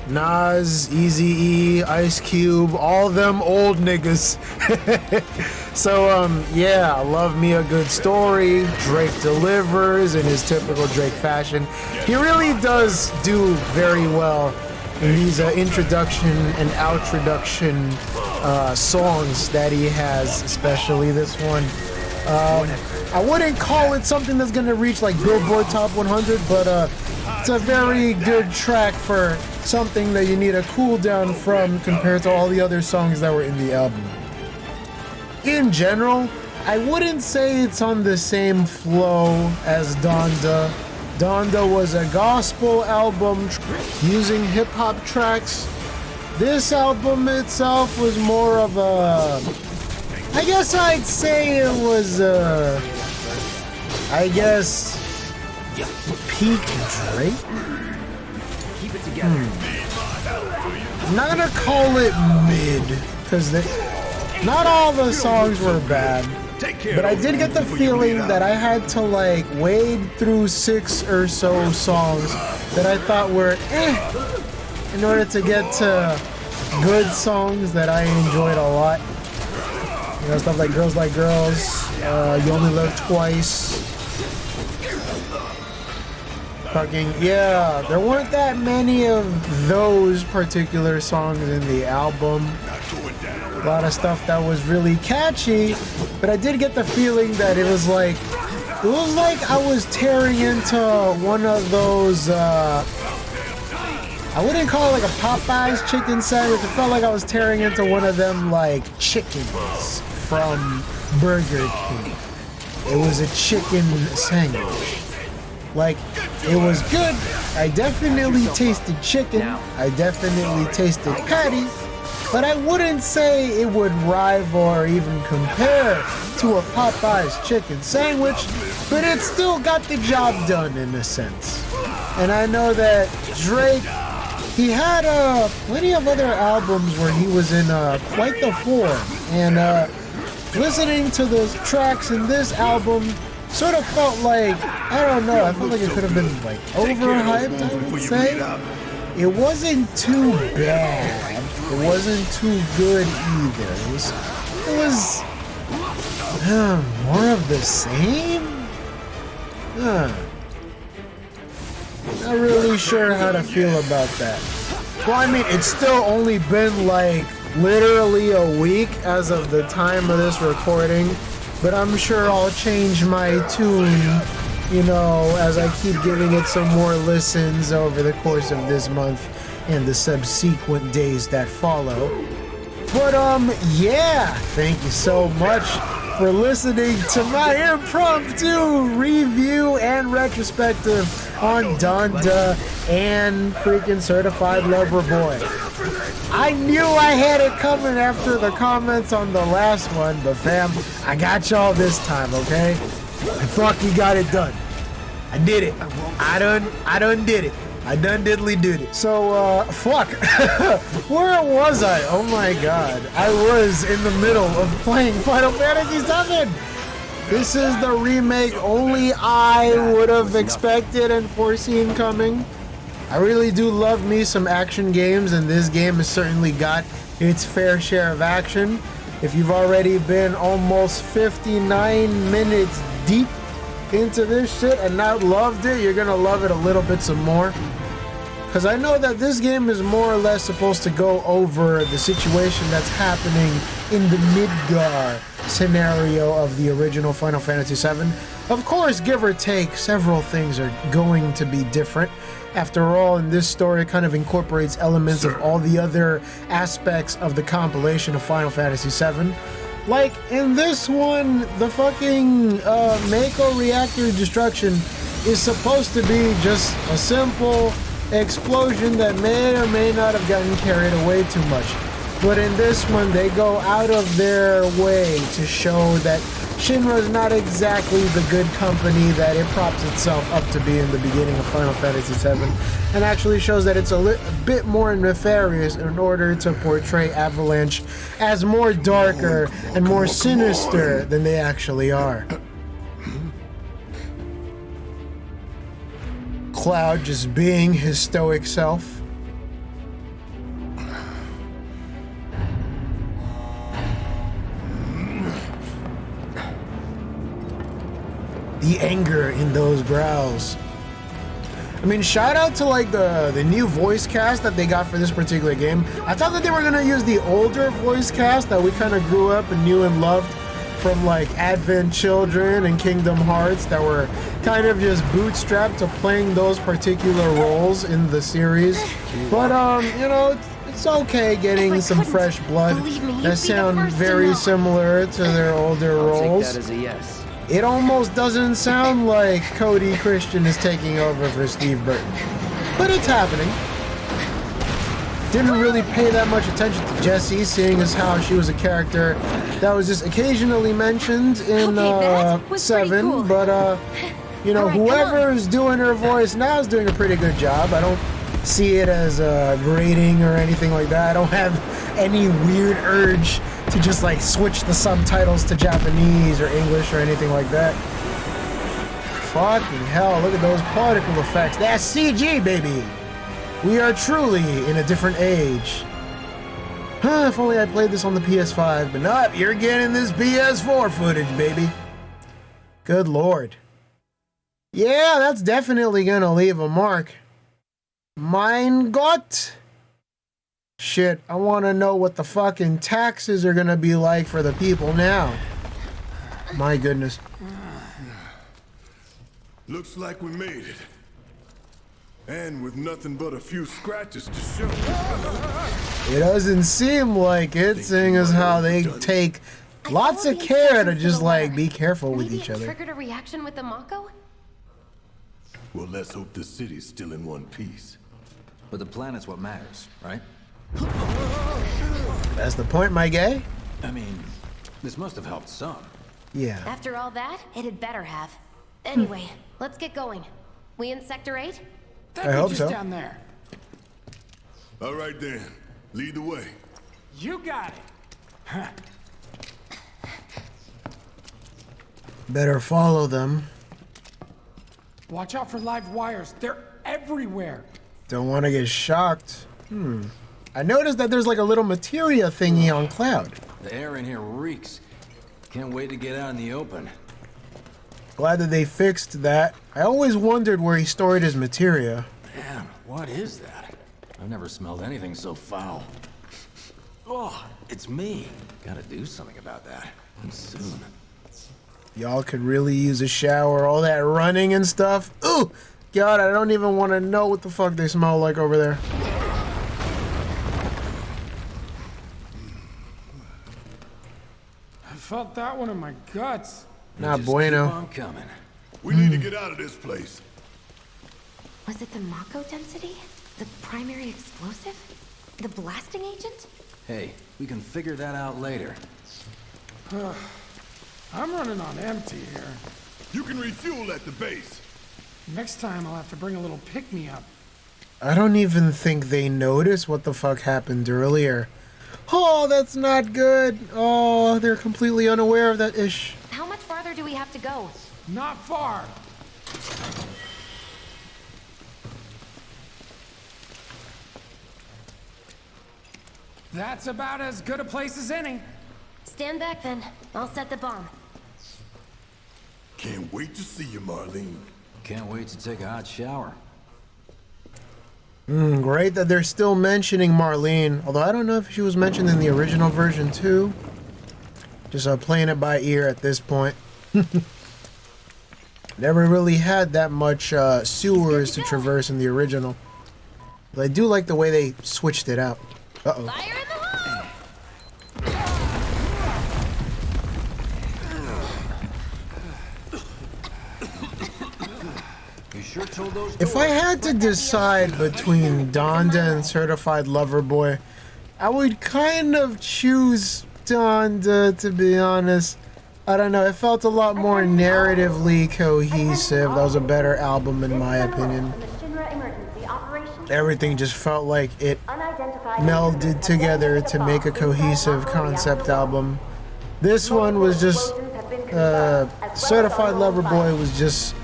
Nas, Eazy-E, Ice Cube, all them old niggas. So yeah, I love me a good story. Drake delivers in his typical Drake fashion. He really does do very well in these introduction and outroduction songs that he has, especially this one. I wouldn't call it something that's gonna reach like Billboard Top 100, but it's a very good track for something that you need a cool down from compared to all the other songs that were in the album. In general, I wouldn't say it's on the same flow as Donda. Donda was a gospel album using hip-hop tracks. This album itself was more of a... I guess I'd say it was peak Drake? Keep it together. I'm not gonna call it mid, because not all the songs were bad, but I did get the feeling that I had to like wade through 6 or so songs that I thought were in order to get to good songs that I enjoyed a lot. You know, stuff like Girls Like Girls, You Only Live Twice. Fucking, yeah, there weren't that many of those particular songs in the album. A lot of stuff that was really catchy, but I did get the feeling that it was like I was tearing into one of those, I wouldn't call it like a Popeyes chicken sandwich. It felt like I was tearing into one of them like chickens from Burger King. It was a chicken sandwich. Like, it was good. I definitely tasted chicken. I definitely tasted patty. But I wouldn't say it would rival or even compare to a Popeyes chicken sandwich. But it still got the job done in a sense. And I know that Drake, he had plenty of other albums where he was in quite the form. And listening to the tracks in this album sort of felt like, I don't know, I felt like it could have been like overhyped, I would say. It wasn't too bad. It wasn't too good either. It was more of the same? Not really sure how to feel about that. Well, I mean, it's still only been like literally a week as of the time of this recording, but I'm sure I'll change my tune, you know, as I keep giving it some more listens over the course of this month and the subsequent days that follow. But yeah, thank you so much for listening to my impromptu review and retrospective on Donda and freaking Certified Lover Boy. I knew I had it coming after the comments on the last one, but fam, I got y'all this time, okay? I fucking got it done. I did it. I done did it. I done diddly did it. So, fuck. Where was I? Oh my god. I was in the middle of playing Final Fantasy VII. This is the remake only I would have expected and foreseen coming. I really do love me some action games, and this game has certainly got its fair share of action. If you've already been almost 59 minutes deep into this shit and not loved it, you're gonna love it a little bit some more. Because I know that this game is more or less supposed to go over the situation that's happening in the Midgar scenario of the original Final Fantasy VII. Of course, give or take, several things are going to be different. After all, in this story, it kind of incorporates elements of all the other aspects of the compilation of Final Fantasy VII. Like, in this one, the fucking Mako reactor destruction is supposed to be just a simple explosion that may or may not have gotten carried away too much. But in this one, they go out of their way to show that Shinra's not exactly the good company that it props itself up to be in the beginning of Final Fantasy VII, and actually shows that it's a bit more nefarious in order to portray Avalanche as more darker and more sinister than they actually are. Cloud just being his stoic self. The anger in those growls. I mean, shout out to like the new voice cast that they got for this particular game. I thought that they were gonna use the older voice cast that we kind of grew up and knew and loved from like Advent Children and Kingdom Hearts, that were kind of just bootstrapped to playing those particular roles in the series. But you know, it's okay getting some fresh blood that sound very similar to their older roles. Take that as a yes. It almost doesn't sound like Cody Christian is taking over for Steve Burton, but it's happening. Didn't really pay that much attention to Jessie, seeing as how she was a character that was just occasionally mentioned in 7, cool. But you know, whoever is doing her voice now is doing a pretty good job. I don't see it as grating or anything like that. I don't have any weird urge to just like switch the subtitles to Japanese or English or anything like that. Fucking hell, look at those particle effects. That's CG, baby. We are truly in a different age. If only I played this on the PS5, but not. You're getting this PS4 footage, baby. Good lord. Yeah, that's definitely gonna leave a mark. Mein Gott. Shit, I want to know what the fucking taxes are gonna be like for the people now. My goodness. Looks like we made it. And with nothing but a few scratches to show. It doesn't seem like it, seeing as how they take lots of care to just like be careful with each other. Triggered a reaction with the Mako? Well, let's hope the city's still in one piece. But the planet's what matters, right? That's the point, my guy. I mean, this must have helped some. Yeah. After all that, it had better have. Anyway, let's get going. We in Sector 8? I hope so. Down there. All right then, lead the way. You got it. Better follow them. Watch out for live wires. They're everywhere. Don't want to get shocked. I noticed that there's like a little materia thingy on Cloud. The air in here reeks. Can't wait to get out in the open. Glad that they fixed that. I always wondered where he stored his materia. Man, what is that? I've never smelled anything so foul. Oh, it's me. Gotta do something about that. And soon. Y'all could really use a shower, all that running and stuff. Ooh! God, I don't even want to know what the fuck they smell like over there. I felt that one in my guts. Not Just bueno. keep on coming. We need to get out of this place. Was it the Mako density? The primary explosive? The blasting agent? Hey, we can figure that out later. I'm running on empty here. You can refuel at the base. Next time I'll have to bring a little pick-me-up. I don't even think they noticed what the fuck happened earlier. Oh, that's not good. Oh, they're completely unaware of that ish. How much farther do we have to go? Not far. That's about as good a place as any. Stand back then. I'll set the bomb. Can't wait to see you, Marlene. Can't wait to take a hot shower. Great that they're still mentioning Marlene, although I don't know if she was mentioned in the original version too. Just playing it by ear at this point. Never really had that much sewers to traverse in the original. But I do like the way they switched it out. Uh-oh. Fire in the hole! If I had to decide between Donda and Certified Lover Boy, I would kind of choose Donda, to be honest. I don't know, it felt a lot more narratively cohesive. That was a better album in my opinion. Everything just felt like it melded together to make a cohesive concept album. This one was just, Certified Lover Boy was just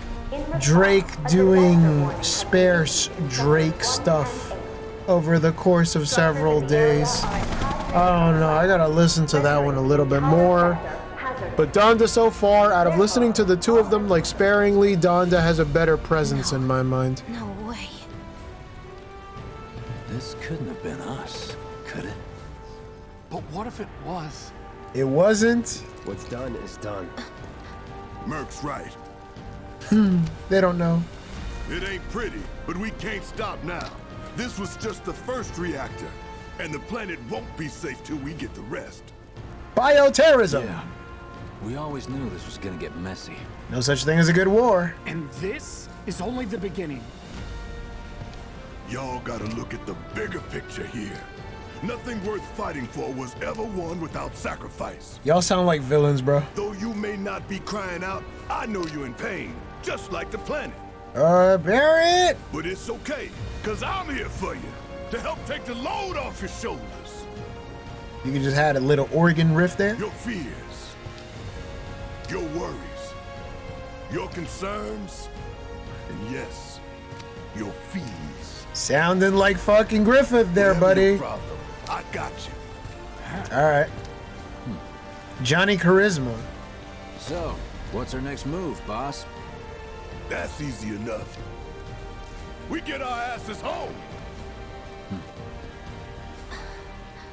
Drake doing sparse Drake stuff over the course of several days. I don't know, I gotta listen to that one a little bit more. But Donda so far, out of listening to the two of them like sparingly, Donda has a better presence in my mind. No way. This couldn't have been us, could it? But what if it was? It wasn't. What's done is done. Merc's right. They don't know. It ain't pretty, but we can't stop now. This was just the first reactor, and the planet won't be safe till we get the rest. Bioterrorism. Yeah. We always knew this was gonna get messy. No such thing as a good war. And this is only the beginning. Y'all gotta look at the bigger picture here. Nothing worth fighting for was ever won without sacrifice. Y'all sound like villains, bro. Though you may not be crying out, I know you're in pain, just like the planet. Barrett! But it's okay, cause I'm here for you, to help take the load off your shoulders. You can just had a little organ riff there. Your fears, your worries, your concerns, and yes, your fees. Sounding like fucking Griffith there, Whatever your buddy. problem, I got you. Alright. Johnny Charisma. So, what's our next move, boss? That's easy enough. We get our asses home.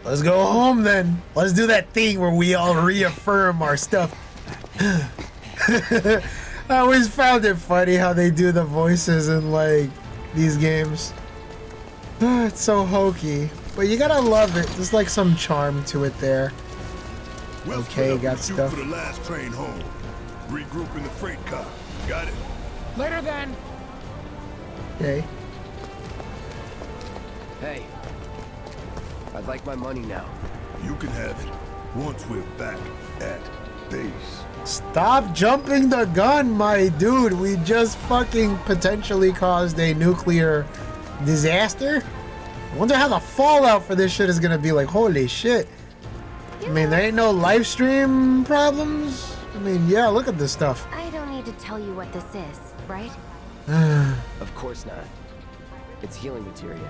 Let's go home then. Let's do that thing where we all reaffirm our stuff. I always found it funny how they do the voices in like these games. It's so hokey, but you gotta love it. There's like some charm to it there. We'll Okay, split up got and shoot stuff. for the last train home. Regroup in the freight car. Got it? Later then. Okay. Hey, I'd like my money now. You can have it once we're back at base. Stop jumping the gun, my dude. We just fucking potentially caused a nuclear disaster. I wonder how the fallout for this shit is gonna be like. Holy shit. I mean, there ain't no live stream problems. I mean, yeah, look at this stuff. I don't need to tell you what this is, right? Of course not. It's healing materia.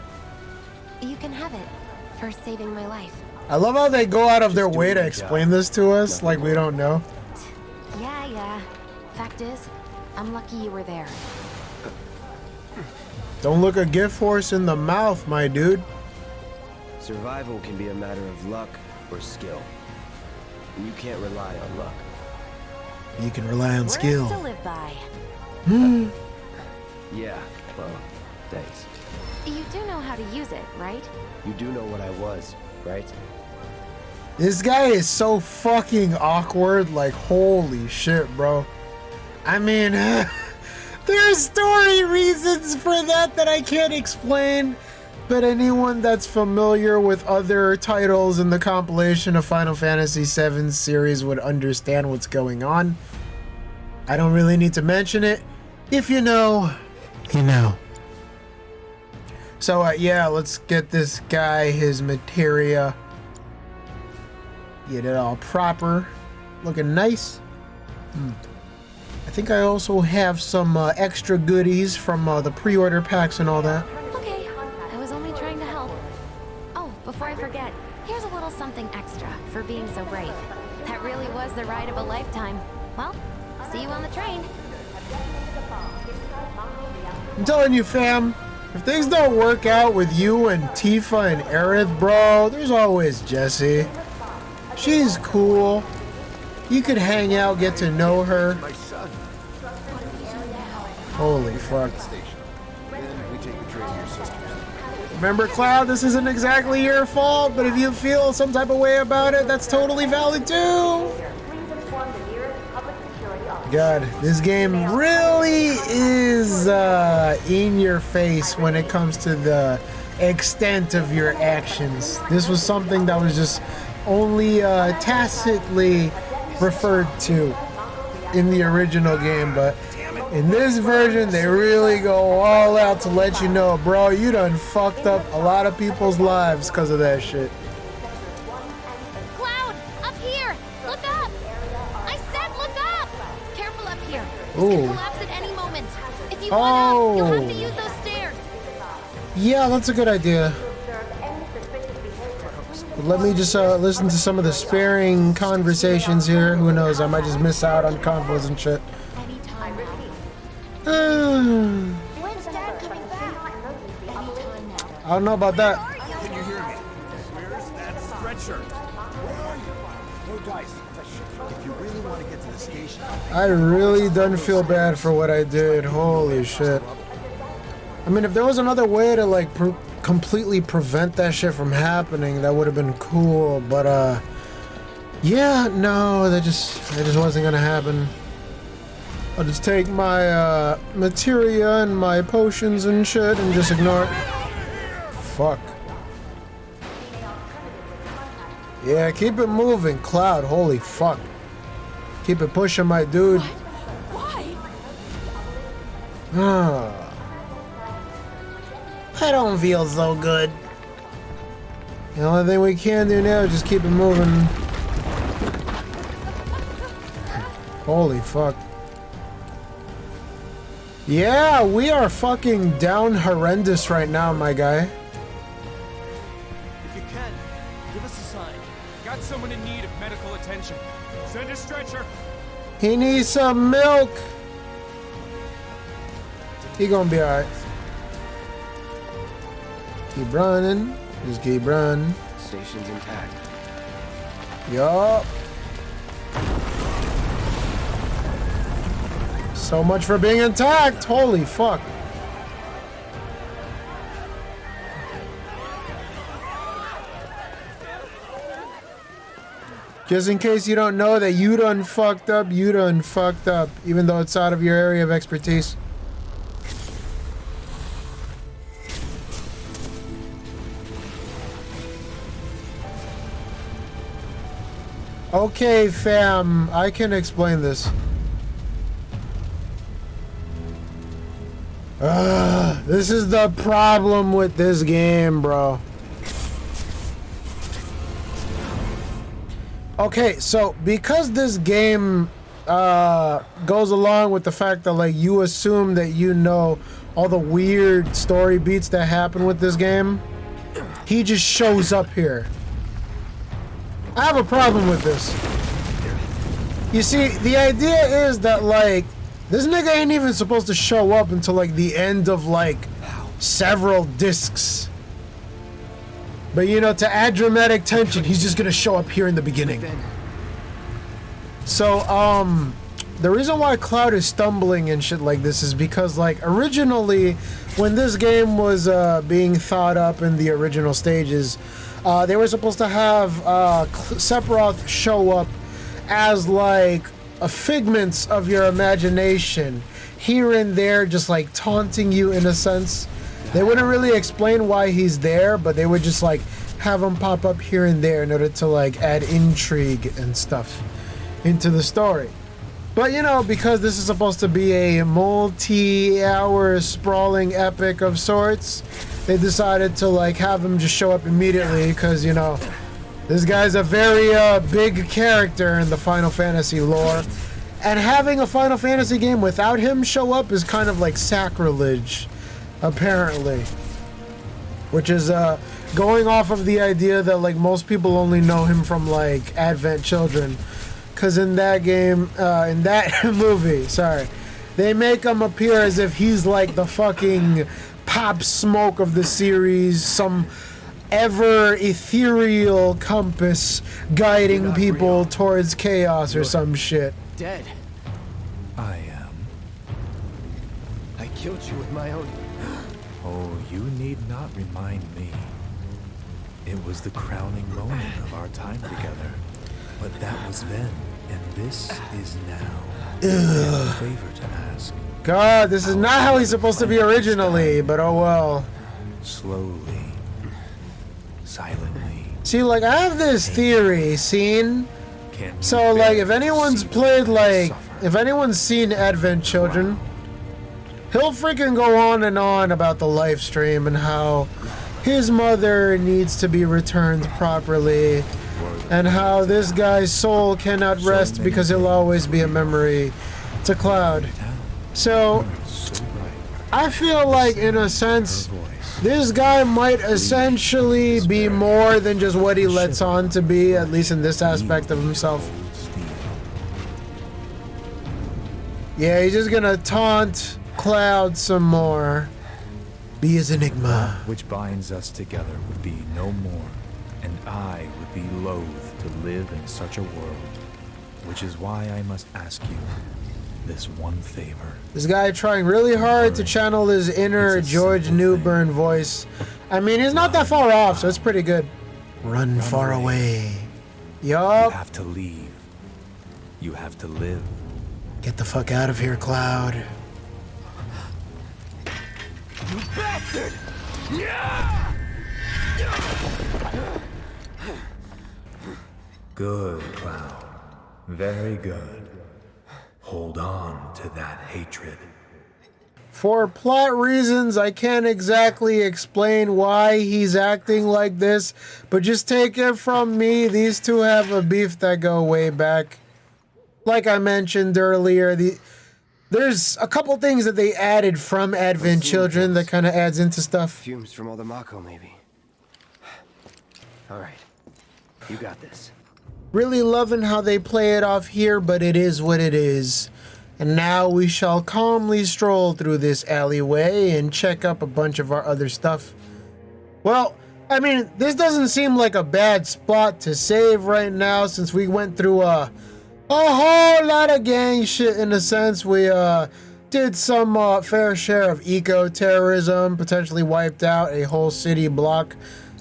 You can have it for saving my life. I love how they go out of their Just way doing to my explain job. this to us Nothing like we more. don't know. Yeah. Fact is, I'm lucky you were there. Don't look a gift horse in the mouth, my dude. Survival can be a matter of luck or skill. And you can't rely on luck. You can rely on Words to skill. live by. Yeah, well, thanks. You do know how to use it, right? You do know what I was, right? This guy is so fucking awkward. Like, holy shit, bro. I mean, there's story reasons for that I can't explain. But anyone that's familiar with other titles in the compilation of Final Fantasy VII series would understand what's going on. I don't really need to mention it. If you know, you know. So, yeah, let's get this guy his materia. Get it all proper. Looking nice. I think I also have some extra goodies from the pre-order packs and all that. Okay, I was only trying to help. Oh, before I forget, here's a little something extra for being so brave. That really was the ride of a lifetime. Well, see you on the train. I'm telling you, fam, if things don't work out with you and Tifa and Aerith, bro, there's always Jessie. She's cool. You could hang out, get to know her. My son. Holy fuck. Then we take the train to your sister's. Remember, Cloud, this isn't exactly your fault, but if you feel some type of way about it, that's totally valid too. god, this game really is in your face when it comes to the extent of your actions. This was something that was just only tacitly referred to in the original game, but in this version they really go all out to let you know, bro, you done fucked up a lot of people's lives because of that shit. Cloud, up here! Look up! I said look up! Careful up here. This Ooh. can collapse at any moment. If you want up, you'll have to use those stairs. Yeah, that's a good idea. Let me just listen to some of the sparing conversations here. Who knows, I might just miss out on convos and shit. Anytime now. When's Dad coming back? Anytime now. I don't know about that. Can you hear me? Where's that stretcher? Where are you? No, guys. If you really want to get to the station, I really done feel bad for what I did. Holy shit. I mean, if there was another way to like completely prevent that shit from happening, that would have been cool. But yeah, no, that just wasn't gonna happen. I'll just take my materia and my potions and shit and just ignore it. Fuck. Yeah, keep it moving, Cloud. Holy fuck. Keep it pushing, my dude. Why? I don't feel so good. The only thing we can do now is just keep it moving. Holy fuck. Yeah, we are fucking down horrendous right now, my guy. if you can, give us a sign. Got someone in need of medical attention. Send a stretcher. He needs some milk. He gonna be alright. Keep running. Just keep running. Station's intact. Yup. So much for being intact. Holy fuck. Just in case you don't know that you done fucked up, even though it's out of your area of expertise. Okay, fam, I can explain this. This is the problem with this game, bro. Okay, so because this game goes along with the fact that like you assume that you know all the weird story beats that happen with this game, he just shows up here. I have a problem with this. You see, the idea is that like this nigga ain't even supposed to show up until like the end of like several discs. But you know, to add dramatic tension, he's just gonna show up here in the beginning. So, the reason why Cloud is stumbling and shit like this is because, like, originally, when this game was being thought up in the original stages, they were supposed to have Sephiroth show up as, like, a figments of your imagination, here and there, just, like, taunting you in a sense. They wouldn't really explain why he's there, but they would just, like, have him pop up here and there in order to, like, add intrigue and stuff into the story. But, you know, because this is supposed to be a multi-hour sprawling epic of sorts, they decided to, like, have him just show up immediately because, you know, this guy's a very big character in the Final Fantasy lore. And having a Final Fantasy game without him show up is kind of like sacrilege, apparently. Which is going off of the idea that, like, most people only know him from, like, Advent Children. Because in that game, in that movie, sorry, they make him appear as if he's like the fucking Pop Smoke of the series, some ever ethereal compass guiding people towards chaos or some shit. Dead. I am. I killed you with my own. Oh, you need not remind me. It was the crowning moment of our time together. But that was then. And this is now a favor to ask. God, this is not how he's supposed to be originally, but oh well. Slowly, silently. See, like, I have this theory, scene. Can So, you like, bear if anyone's to see played, them like, suffer? if anyone's seen Advent Children, he'll freaking go on and on about the live stream and how his mother needs to be returned properly, and how this guy's soul cannot rest because he'll always be a memory to Cloud. So, So bright, I feel like, in a sense, her voice. this guy might essentially be more than just what he lets on to be, at least in this aspect of himself. Yeah, he's just gonna taunt Cloud some more. Be his enigma. Which binds us together would be no more, and I would be loath to live in such a world, which is why I must ask you this one favor. This guy trying really hard to channel his inner It's a George simple Newbern voice. I mean, he's not that far off, so it's pretty good. Run far away. You Yup. have to leave. You have to live. Get the fuck out of here, Cloud. You bastard! Good, Cloud. Very good. Hold on to that hatred. For plot reasons, I can't exactly explain why he's acting like this, but just take it from me, these two have a beef that go way back. Like I mentioned earlier, there's a couple things that they added from Advent Children that kind of adds into stuff. Fumes from all the Mako, maybe. All right, you got this. Really loving how they play it off here, but it is what it is. And now we shall calmly stroll through this alleyway and check up a bunch of our other stuff. Well, I mean, this doesn't seem like a bad spot to save right now since we went through a whole lot of gang shit in a sense. We did some fair share of eco-terrorism, potentially wiped out a whole city block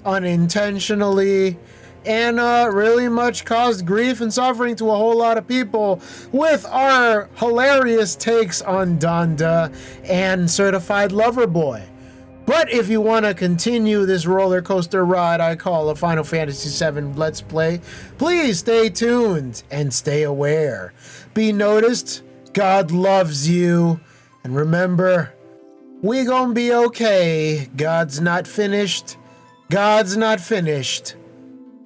unintentionally, and really much caused grief and suffering to a whole lot of people with our hilarious takes on Donda and Certified Lover Boy. But if you want to continue this roller coaster ride I call a Final Fantasy VII Let's Play, please stay tuned and stay aware. Be noticed, God loves you, and remember, we gonna be okay. God's not finished. God's not finished.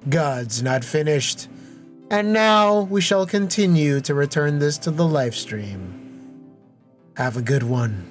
God's not finished. And now we shall continue to return this to the live stream. Have a good one.